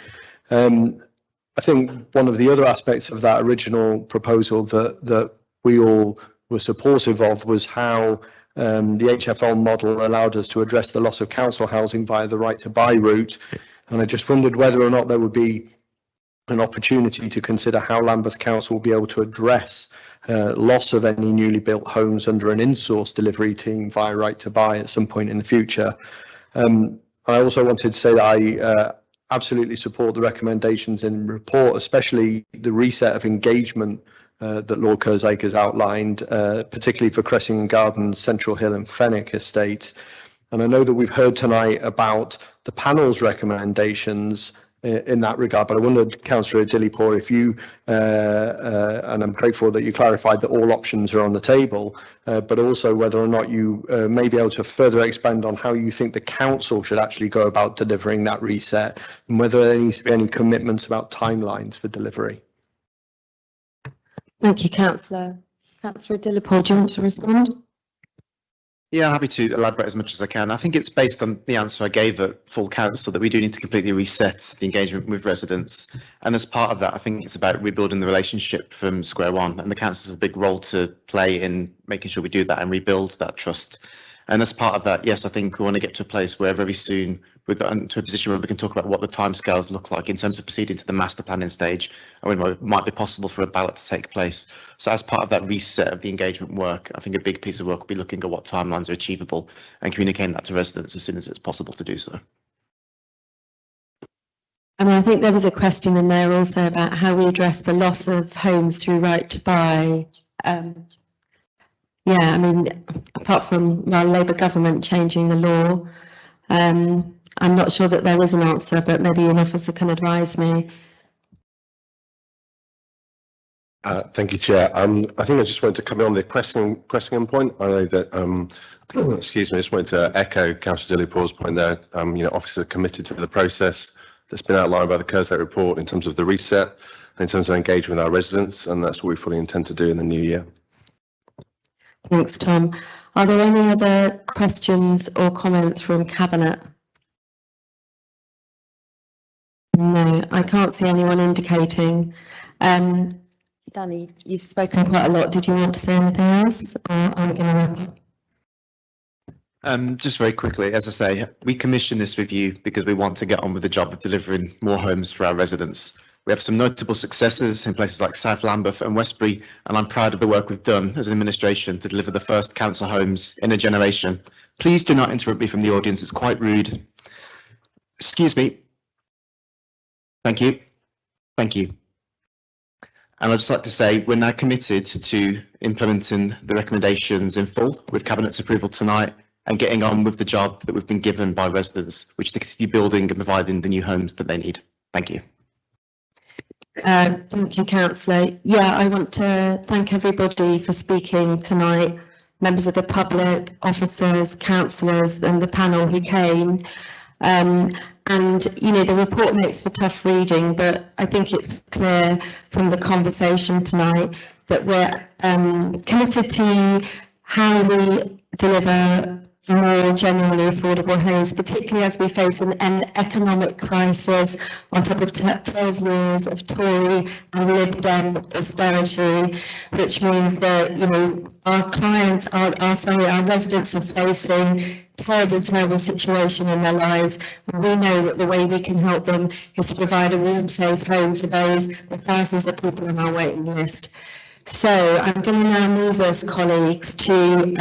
I think one of the other aspects of that original proposal that we all were supportive of was how the HFL model allowed us to address the loss of council housing via the right to buy route. And I just wondered whether or not there would be an opportunity to consider how Lambeth Council will be able to address loss of any newly built homes under an in-source delivery team via right to buy at some point in the future. I also wanted to say that I absolutely support the recommendations in the report, especially the reset of engagement that Lord Kerslake has outlined, particularly for Cressing Gardens, Central Hill and Fenwick estates. And I know that we've heard tonight about the panel's recommendations in that regard, but I wondered, Councillor Adilypour, if you, and I'm grateful that you clarified that all options are on the table, but also whether or not you may be able to further expand on how you think the council should actually go about delivering that reset, and whether there needs to be any commitments about timelines for delivery. Thank you, Councillor. Councillor Adilypour, do you want to respond? Yeah, happy to elaborate as much as I can. I think it's based on the answer I gave at full council that we do need to completely reset the engagement with residents. And as part of that, I think it's about rebuilding the relationship from square one. And the council has a big role to play in making sure we do that and rebuild that trust. And as part of that, yes, I think we want to get to a place where very soon we've got into a position where we can talk about what the timescales look like in terms of proceeding to the master planning stage and when it might be possible for a ballot to take place. So as part of that reset of the engagement work, I think a big piece of work will be looking at what timelines are achievable and communicating that to residents as soon as it's possible to do so. And I think there was a question in there also about how we address the loss of homes through right to buy. yeah, I mean, apart from the Labour government changing the law, I'm not sure that there is an answer, but maybe an officer can advise me. Thank you, Chair. I think I just wanted to come in on the Cressingham point. I know that, excuse me, I just wanted to echo Councillor Adilypour's point there. Officers are committed to the process that's been outlined by the Kerslake report in terms of the reset, in terms of engagement with our residents, and that's what we fully intend to do in the new year. Thanks, Tom. Are there any other questions or comments from Cabinet? No, I can't see anyone indicating. Danny, you've spoken quite a lot. Did you want to say anything else, or are we going to wrap up? Just very quickly, as I say, we commissioned this review because we want to get on with the job of delivering more homes for our residents. We have some notable successes in places like South Lambeth and Westbury, and I'm proud of the work we've done as an administration to deliver the first council homes in a generation. Please do not interrupt me from the audience, it's quite rude. Excuse me. Thank you. Thank you. And I'd just like to say we're now committed to implementing the recommendations in full with Cabinet's approval tonight and getting on with the job that we've been given by residents, which is to continue building and providing the new homes that they need. Thank you. Thank you, Councillor. Yeah, I want to thank everybody for speaking tonight, members of the public, officers, councillors and the panel who came. And, you know, the report makes for tough reading, but I think it's clear from the conversation tonight that we're committed to how we deliver more generally affordable homes, particularly as we face an economic crisis on top of 12 years of Tory and Lib Dem austerity, which means that, you know, our clients, our residents are facing terrible situation in their lives, and we know that the way we can help them is to provide a warm, safe home for the thousands of people on our waiting list. So I'm going to now move us, colleagues, to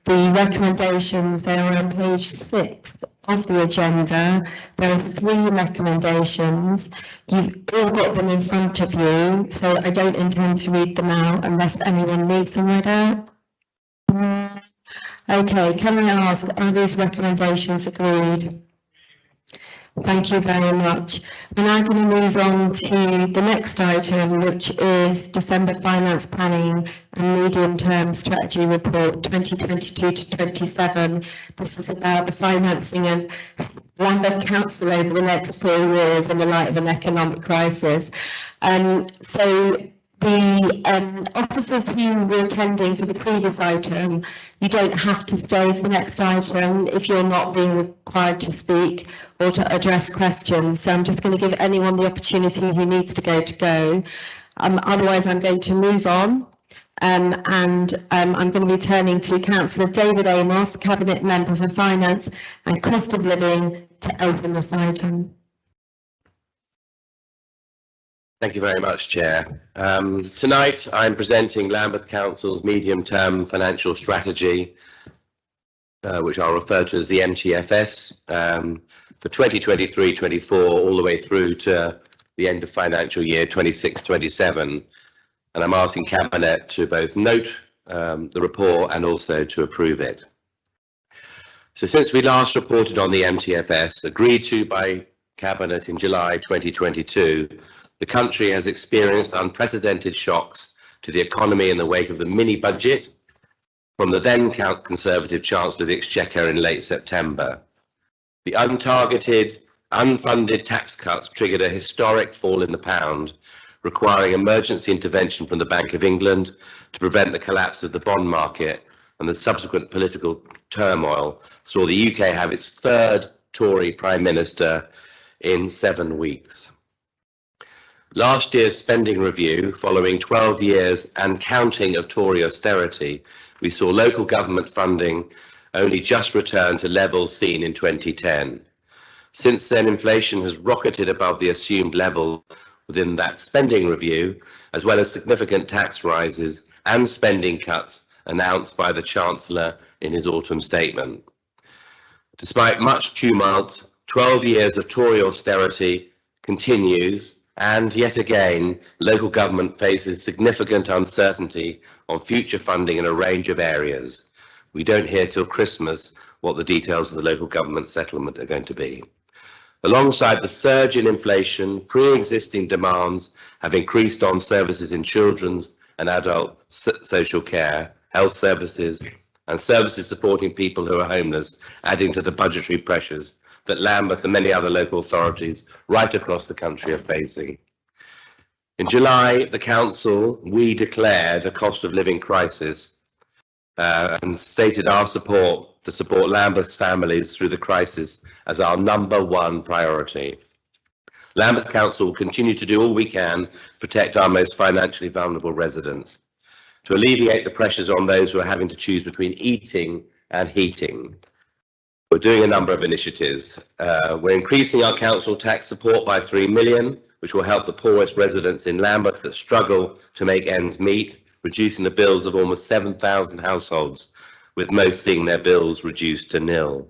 the recommendations. They are on page 6 of the agenda. There are 3 recommendations. You've all got them in front of you, so I don't intend to read them out unless anyone needs them read out. Okay, can I ask, are these recommendations agreed? Thank you very much. We're now going to move on to the next item, which is December Finance Planning and Medium-Term Strategy Report 2022 to 27. This is about the financing of Lambeth Council over the next 4 years in the light of an economic crisis. So the officers who were attending for the previous item, you don't have to stay for the next item if you're not being required to speak or to address questions. So I'm just going to give anyone the opportunity who needs to go. Otherwise, I'm going to move on. I'm going to be turning to Councillor David Amos, Cabinet Member for Finance and Cost of Living, to open this item. Thank you very much, Chair. Tonight I'm presenting Lambeth Council's medium-term financial strategy, which I'll refer to as the MTFS, for 2023-24 all the way through to the end of financial year 26-27. And I'm asking Cabinet to both note the report and also to approve it. So since we last reported on the MTFS, agreed to by Cabinet in July 2022, the country has experienced unprecedented shocks to the economy in the wake of the mini-budget from the then Conservative Chancellor of the Exchequer in late September. The untargeted, unfunded tax cuts triggered a historic fall in the pound, requiring emergency intervention from the Bank of England to prevent the collapse of the bond market, and the subsequent political turmoil saw the UK have its 3rd Tory Prime Minister in 7 weeks. Last year's spending review, following 12 years and counting of Tory austerity, we saw local government funding only just return to levels seen in 2010. Since then, inflation has rocketed above the assumed level within that spending review, as well as significant tax rises and spending cuts announced by the Chancellor in his autumn statement. Despite much tumult, 12 years of Tory austerity continues, And yet again, local government faces significant uncertainty on future funding in a range of areas. We don't hear till Christmas what the details of the local government settlement are going to be. Alongside the surge in inflation, pre-existing demands have increased on services in children's and adult social care, health services, and services supporting people who are homeless, adding to the budgetary pressures that Lambeth and many other local authorities right across the country are facing. In July, the council, we declared a cost of living crisis and stated our support to support Lambeth's families through the crisis as our #1 priority. Lambeth Council will continue to do all we can to protect our most financially vulnerable residents, to alleviate the pressures on those who are having to choose between eating and heating. We're doing a number of initiatives. We're increasing our council tax support by 3 million, which will help the poorest residents in Lambeth that struggle to make ends meet, reducing the bills of almost 7,000 households, with most seeing their bills reduced to nil.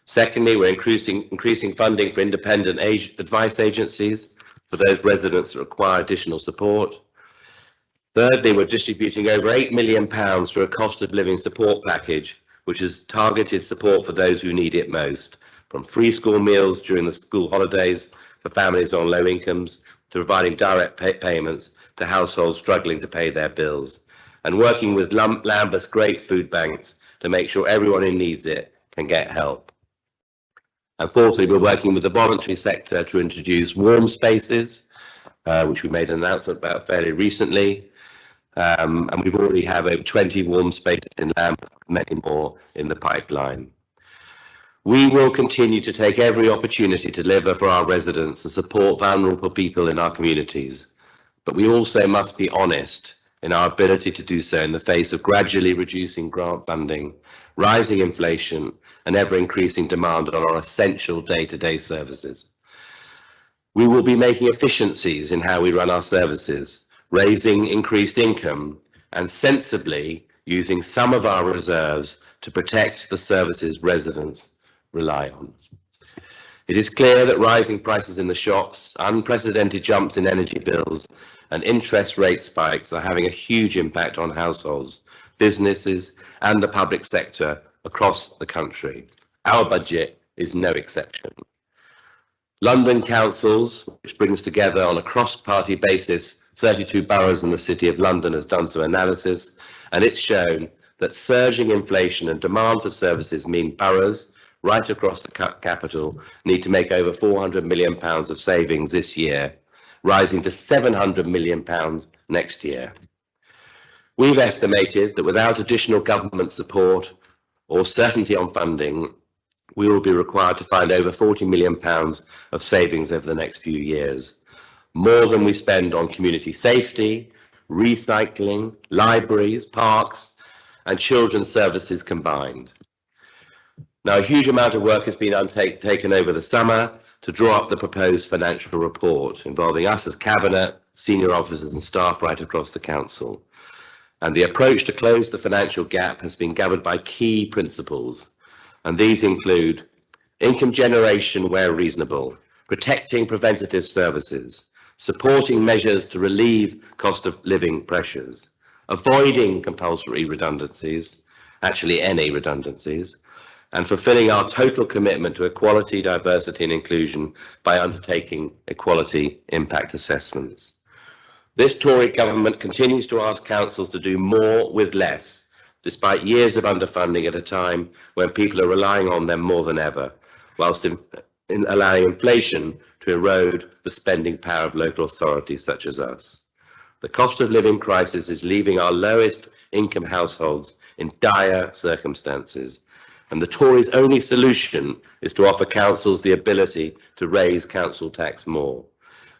Secondly, we're increasing funding for independent advice agencies for those residents that require additional support. Thirdly, we're distributing over £8 million through a cost of living support package, which is targeted support for those who need it most, from free school meals during the school holidays for families on low incomes, to providing direct payments to households struggling to pay their bills, and working with Lambeth's great food banks to make sure everyone who needs it can get help. And fourthly, we're working with the voluntary sector to introduce warm spaces, which we made an announcement about fairly recently. And we've already have over 20 warm spaces in Lambeth, many more in the pipeline. We will continue to take every opportunity to deliver for our residents and support vulnerable people in our communities. But we also must be honest in our ability to do so in the face of gradually reducing grant funding, rising inflation, and ever-increasing demand on our essential day-to-day services. We will be making efficiencies in how we run our services, raising increased income, and sensibly using some of our reserves to protect the services residents rely on. It is clear that rising prices in the shops, unprecedented jumps in energy bills, and interest rate spikes are having a huge impact on households, businesses, and the public sector across the country. Our budget is no exception. London councils, which brings together on a cross-party basis 32 boroughs in the City of London, has done some analysis, and it's shown that surging inflation and demand for services mean boroughs right across the capital need to make over £400 million of savings this year, rising to £700 million next year. We've estimated that without additional government support or certainty on funding, we will be required to find over £40 million of savings over the next few years, more than we spend on community safety, recycling, libraries, parks, and children's services combined. Now, a huge amount of work has been undertaken over the summer to draw up the proposed financial report, involving us as Cabinet, senior officers and staff right across the council. And the approach to close the financial gap has been governed by key principles, and these include income generation where reasonable, protecting preventative services, supporting measures to relieve cost of living pressures, avoiding compulsory redundancies, actually any redundancies, and fulfilling our total commitment to equality, diversity and inclusion by undertaking equality impact assessments. This Tory government continues to ask councils to do more with less, despite years of underfunding at a time when people are relying on them more than ever, whilst allowing inflation to erode the spending power of local authorities such as us. The cost of living crisis is leaving our lowest income households in dire circumstances, and the Tories' only solution is to offer councils the ability to raise council tax more,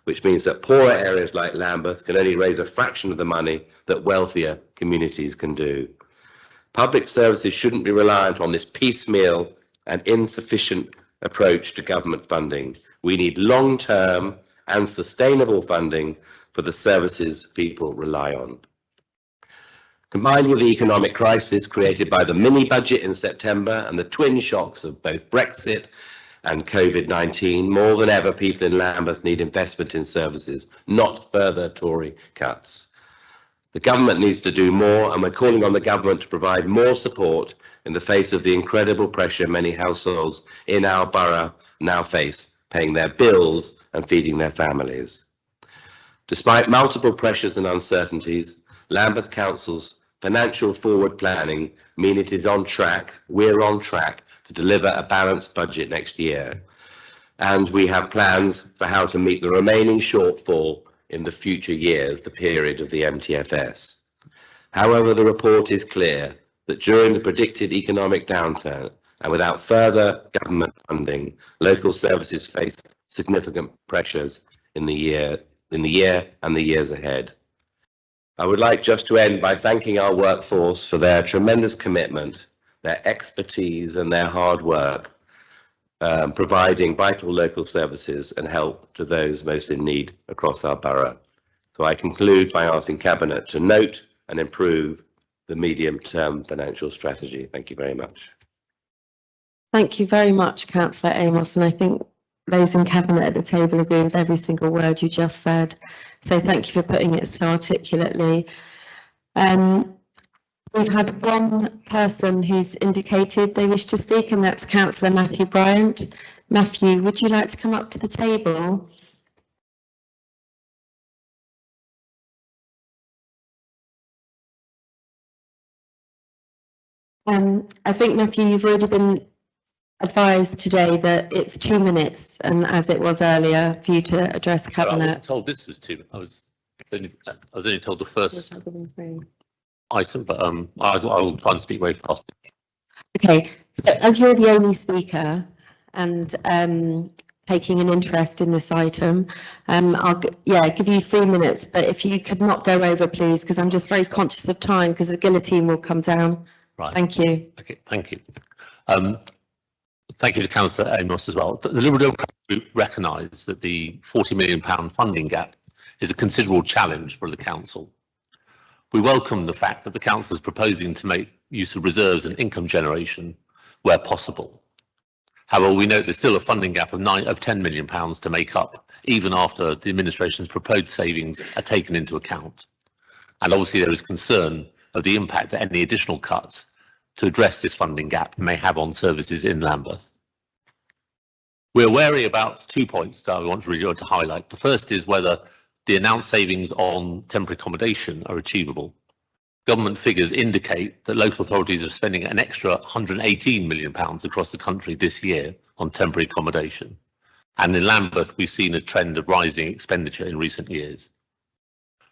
which means that poorer areas like Lambeth can only raise a fraction of the money that wealthier communities can do. Public services shouldn't be reliant on this piecemeal and insufficient approach to government funding. We need long-term and sustainable funding for the services people rely on. Combined with the economic crisis created by the mini-budget in September and the twin shocks of both Brexit and COVID-19, more than ever, people in Lambeth need investment in services, not further Tory cuts. The government needs to do more, and we're calling on the government to provide more support in the face of the incredible pressure many households in our borough now face, paying their bills and feeding their families. Despite multiple pressures and uncertainties, Lambeth Council's financial forward planning mean it is on track, we're on track to deliver a balanced budget next year. And we have plans for how to meet the remaining shortfall in the future years, the period of the MTFS. However, the report is clear that during the predicted economic downturn and without further government funding, local services face significant pressures in the year and the years ahead. I would like just to end by thanking our workforce for their tremendous commitment, their expertise and their hard work, providing vital local services and help to those most in need across our borough. So I conclude by asking Cabinet to note and improve the medium-term financial strategy. Thank you very much. Thank you very much, Councillor Amos, and I think those in Cabinet at the table agree with every single word you just said. So thank you for putting it so articulately. We've had one person who's indicated they wish to speak, and that's Councillor Matthew Bryant. Matthew, would you like to come up to the table? I think, Matthew, you've already been advised today that it's 2 minutes, and as it was earlier, for you to address I Cabinet. wasn't told this was 2. I was only told the first item, but I will try and speak very fast. Okay, so as you're the only speaker and taking an interest in this item, I'll give you 3 minutes, but if you could not go over, please, because I'm just very conscious of time, because the guillotine will come down. Right. Thank you. Okay, thank you. Thank you to Councillor Amos as well. The Liberal Democrat Group recognise that the £40 million funding gap is a considerable challenge for the Council. We welcome the fact that the Council is proposing to make use of reserves and income generation where possible. However, we note there's still a funding gap of £10 million to make up, even after the administration's proposed savings are taken into account. And obviously there is concern of the impact that any additional cuts to address this funding gap may have on services in Lambeth. We're wary about 2 points that I want to highlight. The first is whether the announced savings on temporary accommodation are achievable. Government figures indicate that local authorities are spending an extra £118 million across the country this year on temporary accommodation. And in Lambeth, we've seen a trend of rising expenditure in recent years.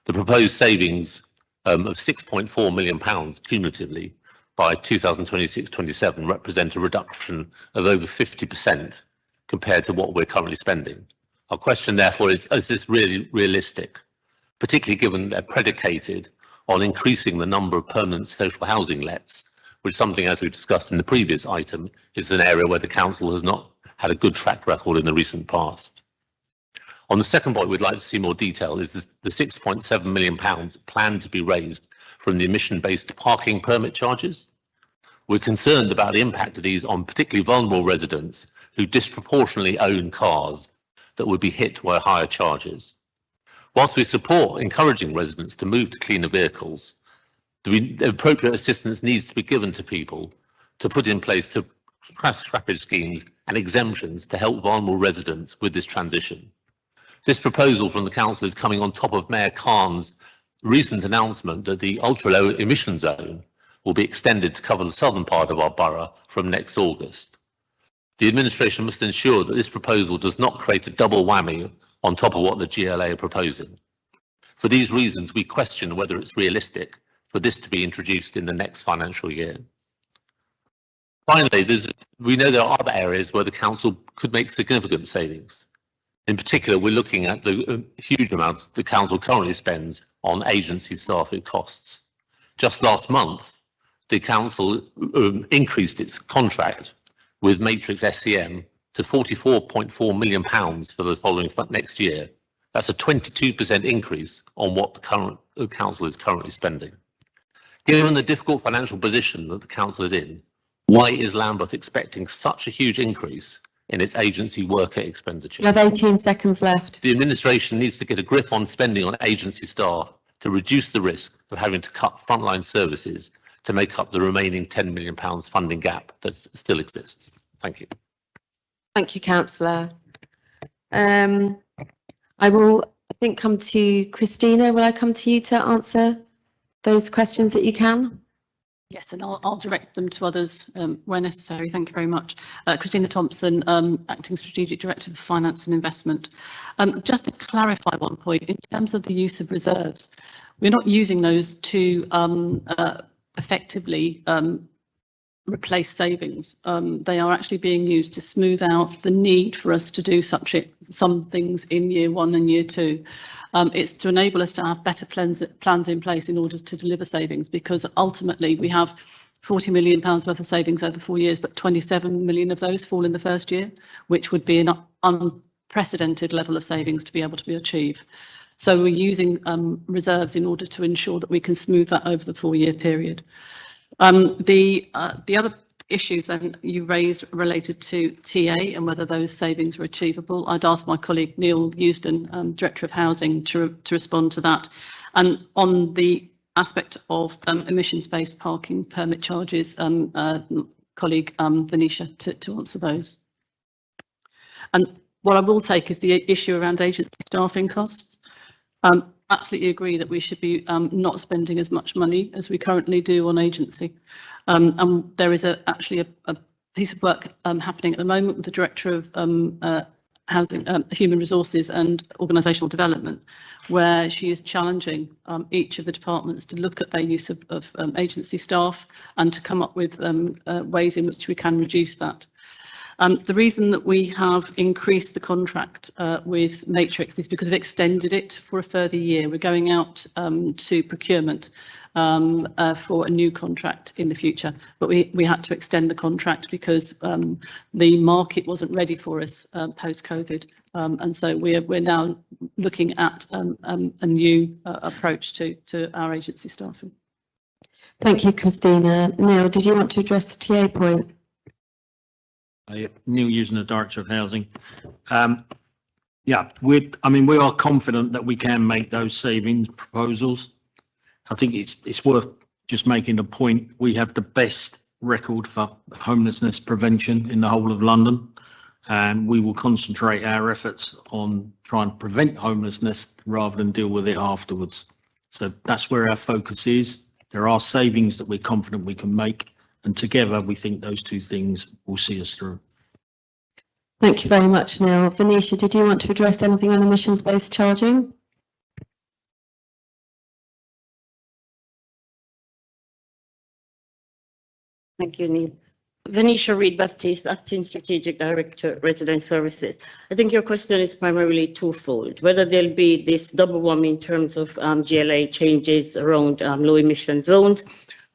The proposed savings of £6.4 million cumulatively by 2026-27 represent a reduction of over 50% compared to what we're currently spending. Our question, therefore, is this really realistic, particularly given they're predicated on increasing the number of permanent social housing lets, which is something, as we've discussed in the previous item, is an area where the Council has not had a good track record in the recent past. On the second point, we'd like to see more detail is the £6.7 million planned to be raised from the emission-based parking permit charges. We're concerned about the impact of these on particularly vulnerable residents who disproportionately own cars that would be hit by higher charges. Whilst we support encouraging residents to move to cleaner vehicles, the appropriate assistance needs to be given to people to put in place scrappage schemes and exemptions to help vulnerable residents with this transition. This proposal from the Council is coming on top of Mayor Khan's recent announcement that the ultra-low emission zone will be extended to cover the southern part of our borough from next August. The administration must ensure that this proposal does not create a double whammy on top of what the GLA are proposing. For these reasons, we question whether it's realistic for this to be introduced in the next financial year. Finally, we know there are other areas where the Council could make significant savings. In particular, we're looking at the huge amounts the Council currently spends on agency staffing costs. Just last month, the Council increased its contract with Matrix SCM to £44.4 million for the following next year. That's a 22% increase on what the Council is currently spending. Given the difficult financial position that the Council is in, why is Lambeth expecting such a huge increase in its agency worker expenditure. You have 18 seconds left. The administration needs to get a grip on spending on agency staff to reduce the risk of having to cut frontline services to make up the remaining £10 million funding gap that still exists. Thank you. Thank you, Councillor. I will, I think, come to Christina. Will I come to you to answer those questions that you can? Yes, and I'll direct them to others where necessary. Thank you very much. Christina Thompson, Acting Strategic Director of Finance and Investment. Just to clarify one point, in terms of the use of reserves, we're not using those to effectively replace savings. They are actually being used to smooth out the need for us to do some things in year one and year two. It's to enable us to have better plans in place in order to deliver savings, because ultimately we have £40 million worth of savings over 4 years, but 27 million of those fall in the first year, which would be an unprecedented level of savings to be able to be achieved. So we're using reserves in order to ensure that we can smooth that over the 4-year period. The other issues then you raised related to TA and whether those savings were achievable. I'd ask my colleague Neil Eusden, Director of Housing, to respond to that. And on the aspect of emissions-based parking permit charges, colleague Venetia to answer those. And what I will take is the issue around agency staffing costs. Absolutely agree that we should be not spending as much money as we currently do on agency. And there is actually a piece of work happening at the moment with the Director of Housing, Human Resources and Organisational Development, where she is challenging each of the departments to look at their use of agency staff and to come up with ways in which we can reduce that. The reason that we have increased the contract with Matrix is because we've extended it for a further year. We're going out to procurement for a new contract in the future, but we had to extend the contract because the market wasn't ready for us post-COVID, and so we're now looking at a new approach to our agency staffing. Thank you, Christina. Neil, did you want to address the TA point? Neil Eusden, the Director of Housing. Yeah, we are confident that we can make those savings proposals. I think it's worth just making the point. We have the best record for homelessness prevention in the whole of London, and we will concentrate our efforts on trying to prevent homelessness rather than deal with it afterwards. So that's where our focus is. There are savings that we're confident we can make, and together we think those two things will see us through. Thank you very much, Neil. Venetia, did you want to address anything on emissions-based charging? Thank you, Neil. Venetia Reed-Baptiste, Acting Strategic Director, Resident Services. I think your question is primarily twofold, whether there'll be this double whammy in terms of GLA changes around low emission zones.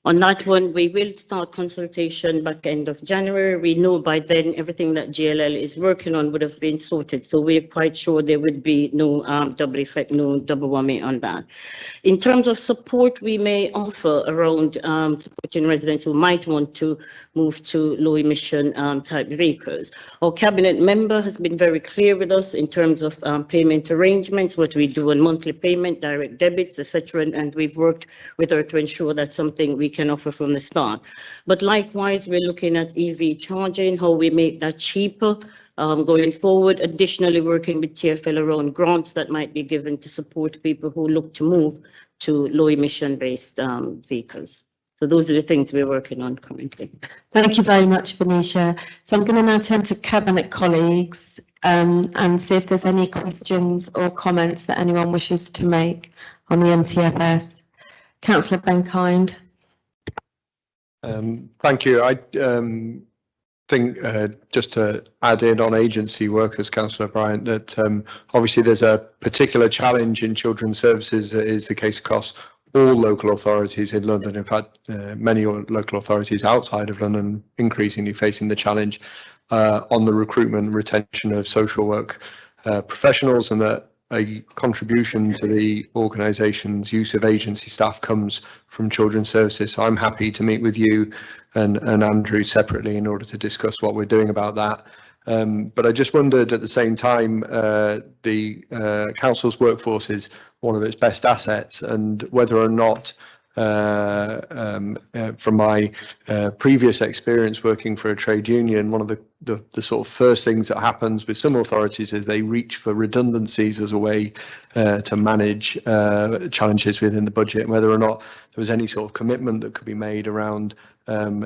On that one, we will start consultation back end of January. We know by then everything that GLL is working on would have been sorted. So we're quite sure there would be no double effect, no double whammy on that. In terms of support we may offer around supporting residents who might want to move to low emission type vehicles. Our cabinet member has been very clear with us in terms of payment arrangements, what we do on monthly payment, direct debits, etc. And we've worked with her to ensure that's something we can offer from the start. But likewise, we're looking at EV charging, how we make that cheaper going forward. Additionally, working with TfL around grants that might be given to support people who look to move to low emission based vehicles. So those are the things we're working on currently. Thank you very much, Venetia. So I'm going to now turn to Cabinet colleagues and see if there's any questions or comments that anyone wishes to make on the MTFS. Councillor Benkind. Thank you. I think just to add in on agency workers, Councillor Bryant, that obviously there's a particular challenge in children's services that is the case across all local authorities in London. In fact, many local authorities outside of London increasingly facing the challenge on the recruitment and retention of social work professionals, and that a contribution to the organisation's use of agency staff comes from Children's Services. So I'm happy to meet with you and Andrew separately in order to discuss what we're doing about that. But I just wondered at the same time, the council's workforce is one of its best assets, and whether or not, from my previous experience working for a trade union, one of the sort of first things that happens with some authorities is they reach for redundancies as a way to manage challenges within the budget, and whether or not there was any sort of commitment that could be made around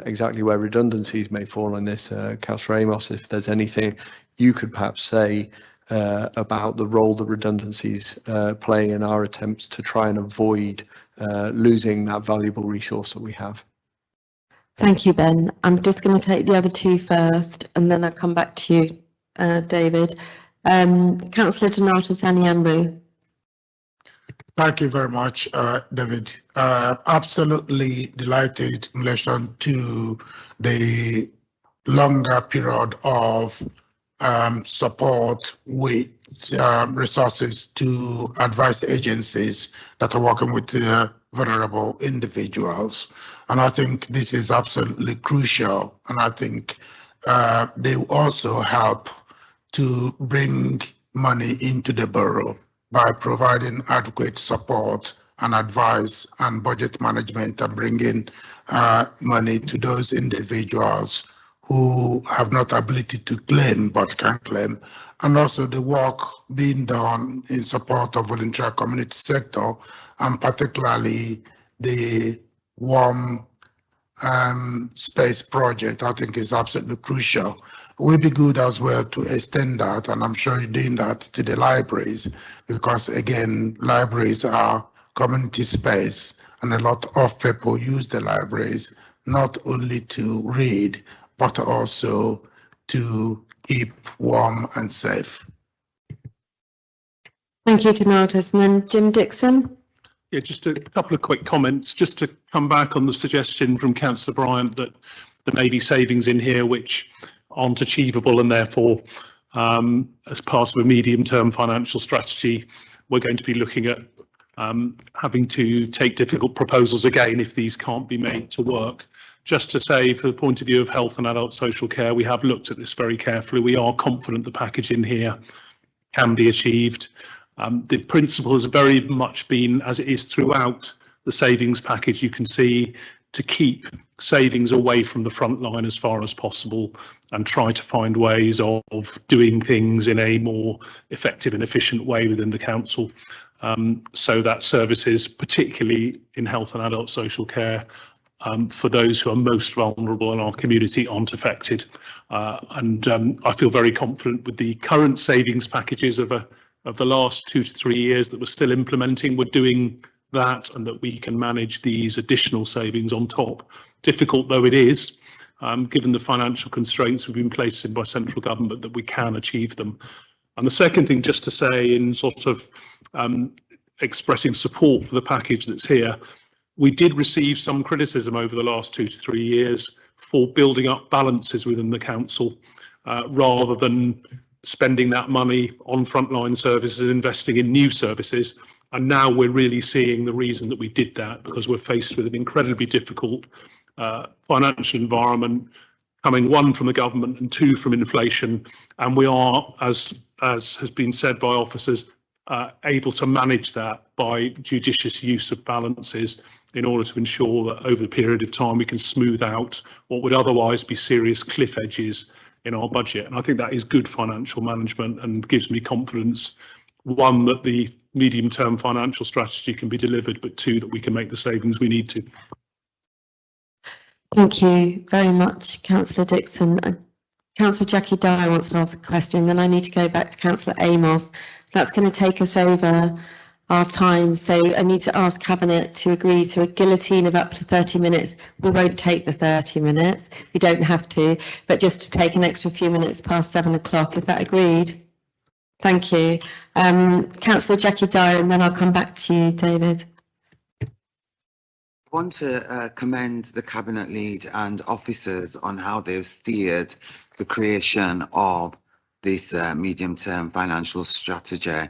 exactly where redundancies may fall on this. Councillor Amos, if there's anything you could perhaps say about the role that redundancies play in our attempts to try and avoid losing that valuable resource that we have. Thank you, Ben. I'm just going to take the other two first, and then I'll come back to you, David. Councillor Donato Saniambu. Thank you very much, David. Absolutely delighted in relation to the longer period of support with resources to advise agencies that are working with vulnerable individuals. And I think this is absolutely crucial. And I think they will also help to bring money into the borough by providing adequate support and advice and budget management, and bringing money to those individuals who have not ability to claim but can claim, and also the work being done in support of voluntary community sector, and particularly the warm space project, I think is absolutely crucial. It will be good as well to extend that, and I'm sure you're doing that, to the libraries, because again, libraries are community space, and a lot of people use the libraries not only to read, but also to keep warm and safe. Thank you, Donatus. And then Jim Dickson. Yeah, just a couple of quick comments, just to come back on the suggestion from Councillor Bryant that there may be savings in here which aren't achievable, and therefore, as part of a medium-term financial strategy, we're going to be looking at having to take difficult proposals again if these can't be made to work. Just to say, for the point of view of health and adult social care, we have looked at this very carefully. We are confident the package in here can be achieved. The principle has very much been, as it is throughout the savings package, you can see, to keep savings away from the front line as far as possible and try to find ways of doing things in a more effective and efficient way within the council, so that services, particularly in health and adult social care, for those who are most vulnerable in our community, aren't affected. I feel very confident with the current savings packages of the last 2 to 3 years that we're still implementing. We're doing that, and that we can manage these additional savings on top. Difficult though it is, given the financial constraints we've been placed in by central government, that we can achieve them. And the second thing, just to say, in sort of expressing support for the package that's here, we did receive some criticism over the last 2 to 3 years for building up balances within the council, rather than spending that money on frontline services and investing in new services. And now we're really seeing the reason that we did that, because we're faced with an incredibly difficult financial environment, coming one from the government and two from inflation. And we are, as has been said by officers, able to manage that by judicious use of balances in order to ensure that over the period of time we can smooth out what would otherwise be serious cliff edges in our budget. And I think that is good financial management and gives me confidence, one, that the medium-term financial strategy can be delivered, but two, that we can make the savings we need to. Thank you very much, Councillor Dickson. Councillor Jacqui Dyer wants to ask a question, then I need to go back to Councillor Amos. That's going to take us over our time, so I need to ask Cabinet to agree to a guillotine of up to 30 minutes. We won't take the 30 minutes, we don't have to, but just to take an extra few minutes past 7 o'clock. Is that agreed? Thank you. Councillor Jacqui Dyer, and then I'll come back to you, David. I want to commend the Cabinet Lead and officers on how they've steered the creation of this medium-term financial strategy.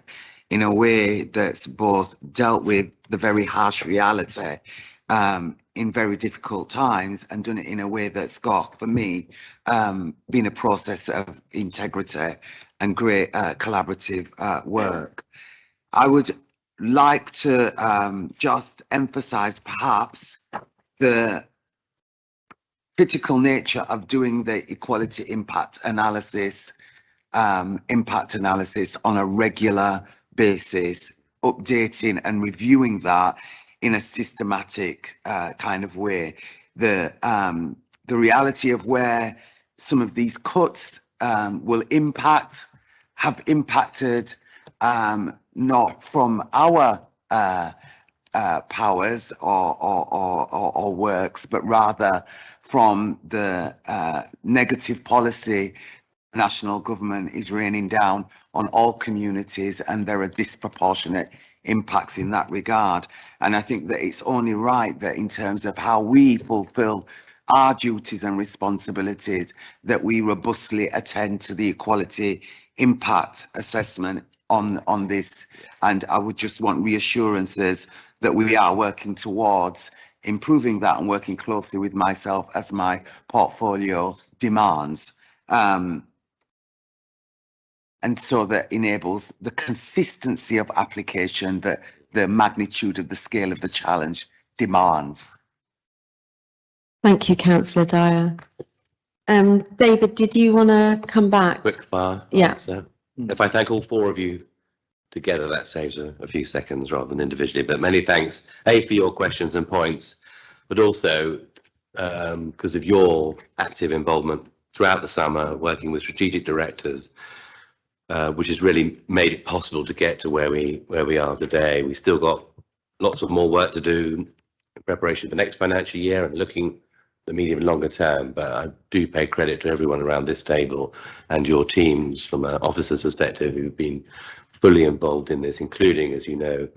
in a way that's both dealt with the very harsh reality in very difficult times, and done it in a way that's got, for me, been a process of integrity and great collaborative work. I would like to just emphasize perhaps the critical nature of doing the equality impact analysis on a regular basis, updating and reviewing that in a systematic kind of way. The reality of where some of these cuts will have impacted not from our powers or works, but rather from the negative policy national government is raining down on all communities, and there are disproportionate impacts in that regard. And I think that it's only right that in terms of how we fulfill our duties and responsibilities, that we robustly attend to the equality impact assessment on this. And I would just want reassurances that we are working towards improving that and working closely with myself as my portfolio demands. And so that enables the consistency of application that the magnitude of the scale of the challenge demands. Thank you, Councillor Dyer. David, did you want to come back? Quick fire. Yeah. So if I thank all four of you together, that saves a few seconds rather than individually. But many thanks, A, for your questions and points, but also because of your active involvement throughout the summer, working with strategic directors, which has really made it possible to get to where we are today. We still got lots of more work to do in preparation for next financial year and looking the medium and longer term, but I do pay credit to everyone around this table and your teams from an officer's perspective who've been fully involved in this, including, as you know,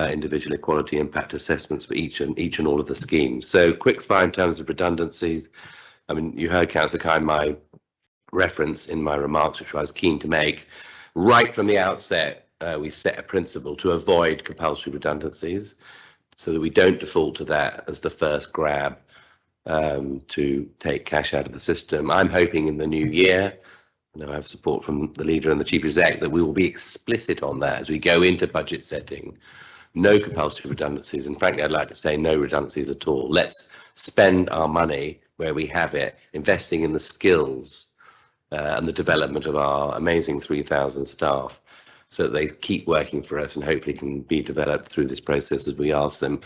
individual equality impact assessments for each and all of the schemes. So quick fire in terms of redundancies. I mean, you heard Councillor Kine, my reference in my remarks, which I was keen to make. Right from the outset, we set a principle to avoid compulsory redundancies so that we don't default to that as the first grab to take cash out of the system. I'm hoping in the new year, and I have support from the leader and the chief exec, that we will be explicit on that as we go into budget setting. No compulsory redundancies, and frankly, I'd like to say no redundancies at all. Let's spend our money where we have it, investing in the skills and the development of our amazing 3,000 staff so that they keep working for us and hopefully can be developed through this process as we ask them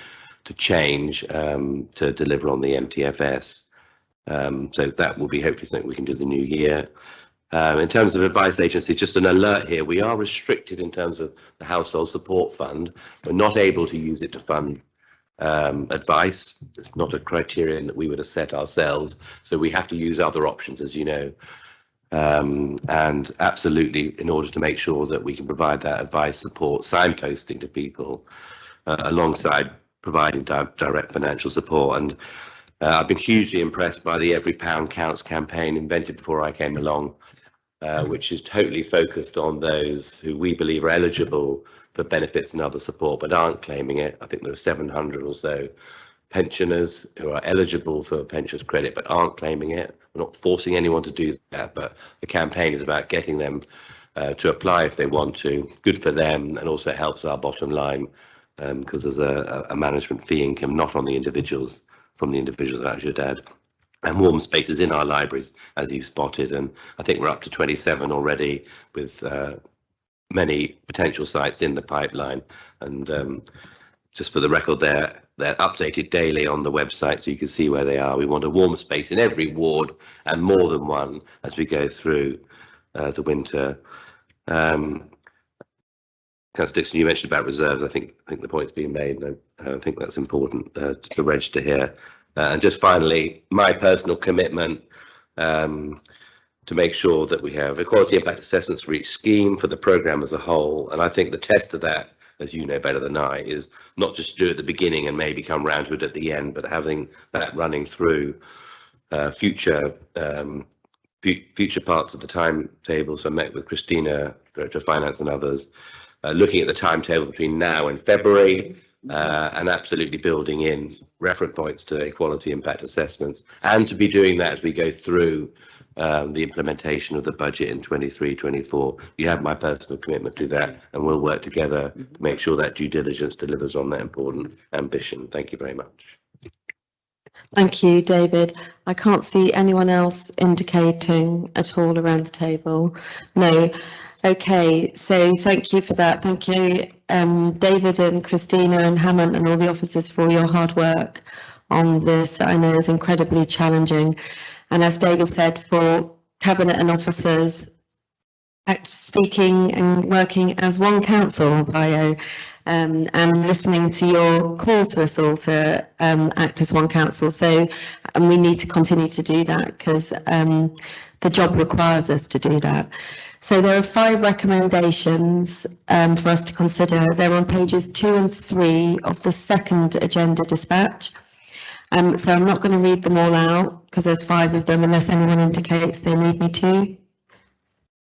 to change to deliver on the MTFS. So that will be hopefully something we can do the new year. In terms of advice agency, just an alert here, we are restricted in terms of the Household Support Fund. We're not able to use it to fund advice. It's not a criterion that we would have set ourselves, so we have to use other options, as you know. And absolutely, in order to make sure that we can provide that advice, support, signposting to people alongside providing direct financial support. And I've been hugely impressed by the Every Pound Counts campaign invented before I came along, which is totally focused on those who we believe are eligible for benefits and other support but aren't claiming it. I think there are 700 or so pensioners who are eligible for pensions credit but aren't claiming it. We're not forcing anyone to do that, but the campaign is about getting them to apply if they want to. Good for them, and also helps our bottom line because there's a management fee income not on the individuals, from the individuals that should add. And warm spaces in our libraries, as you spotted, and I think we're up to 27 already with many potential sites in the pipeline. And just for the record, they're updated daily on the website so you can see where they are. We want a warm space in every ward and more than one as we go through the winter. Councillor Dickson, you mentioned about reserves. I think the point's been made, and I think that's important to register here. And just finally, my personal commitment to make sure that we have equality impact assessments for each scheme for the programme as a whole. And I think the test of that, as you know better than I, is not just to do it at the beginning and maybe come round to it at the end, but having that running through future parts of the timetable. So I met with Christina, Director of Finance, and others looking at the timetable between now and February, and absolutely building in reference points to equality impact assessments, and to be doing that as we go through the implementation of the budget in 23-24. You have my personal commitment to that, and we'll work together to make sure that due diligence delivers on that important ambition. Thank you very much. Thank you, David. I can't see anyone else indicating at all around the table. No. Okay, so thank you for that. Thank you, David and Christina and Hammond and all the officers for all your hard work on this that I know is incredibly challenging. And as David said, for Cabinet and officers speaking and working as one council, Dyer, and listening to your call to us all to act as one council. So, and we need to continue to do that because the job requires us to do that. So there are 5 recommendations for us to consider. They're on pages 2 and 3 of the second agenda dispatch. So I'm not going to read them all out because there's 5 of them unless anyone indicates they need me to.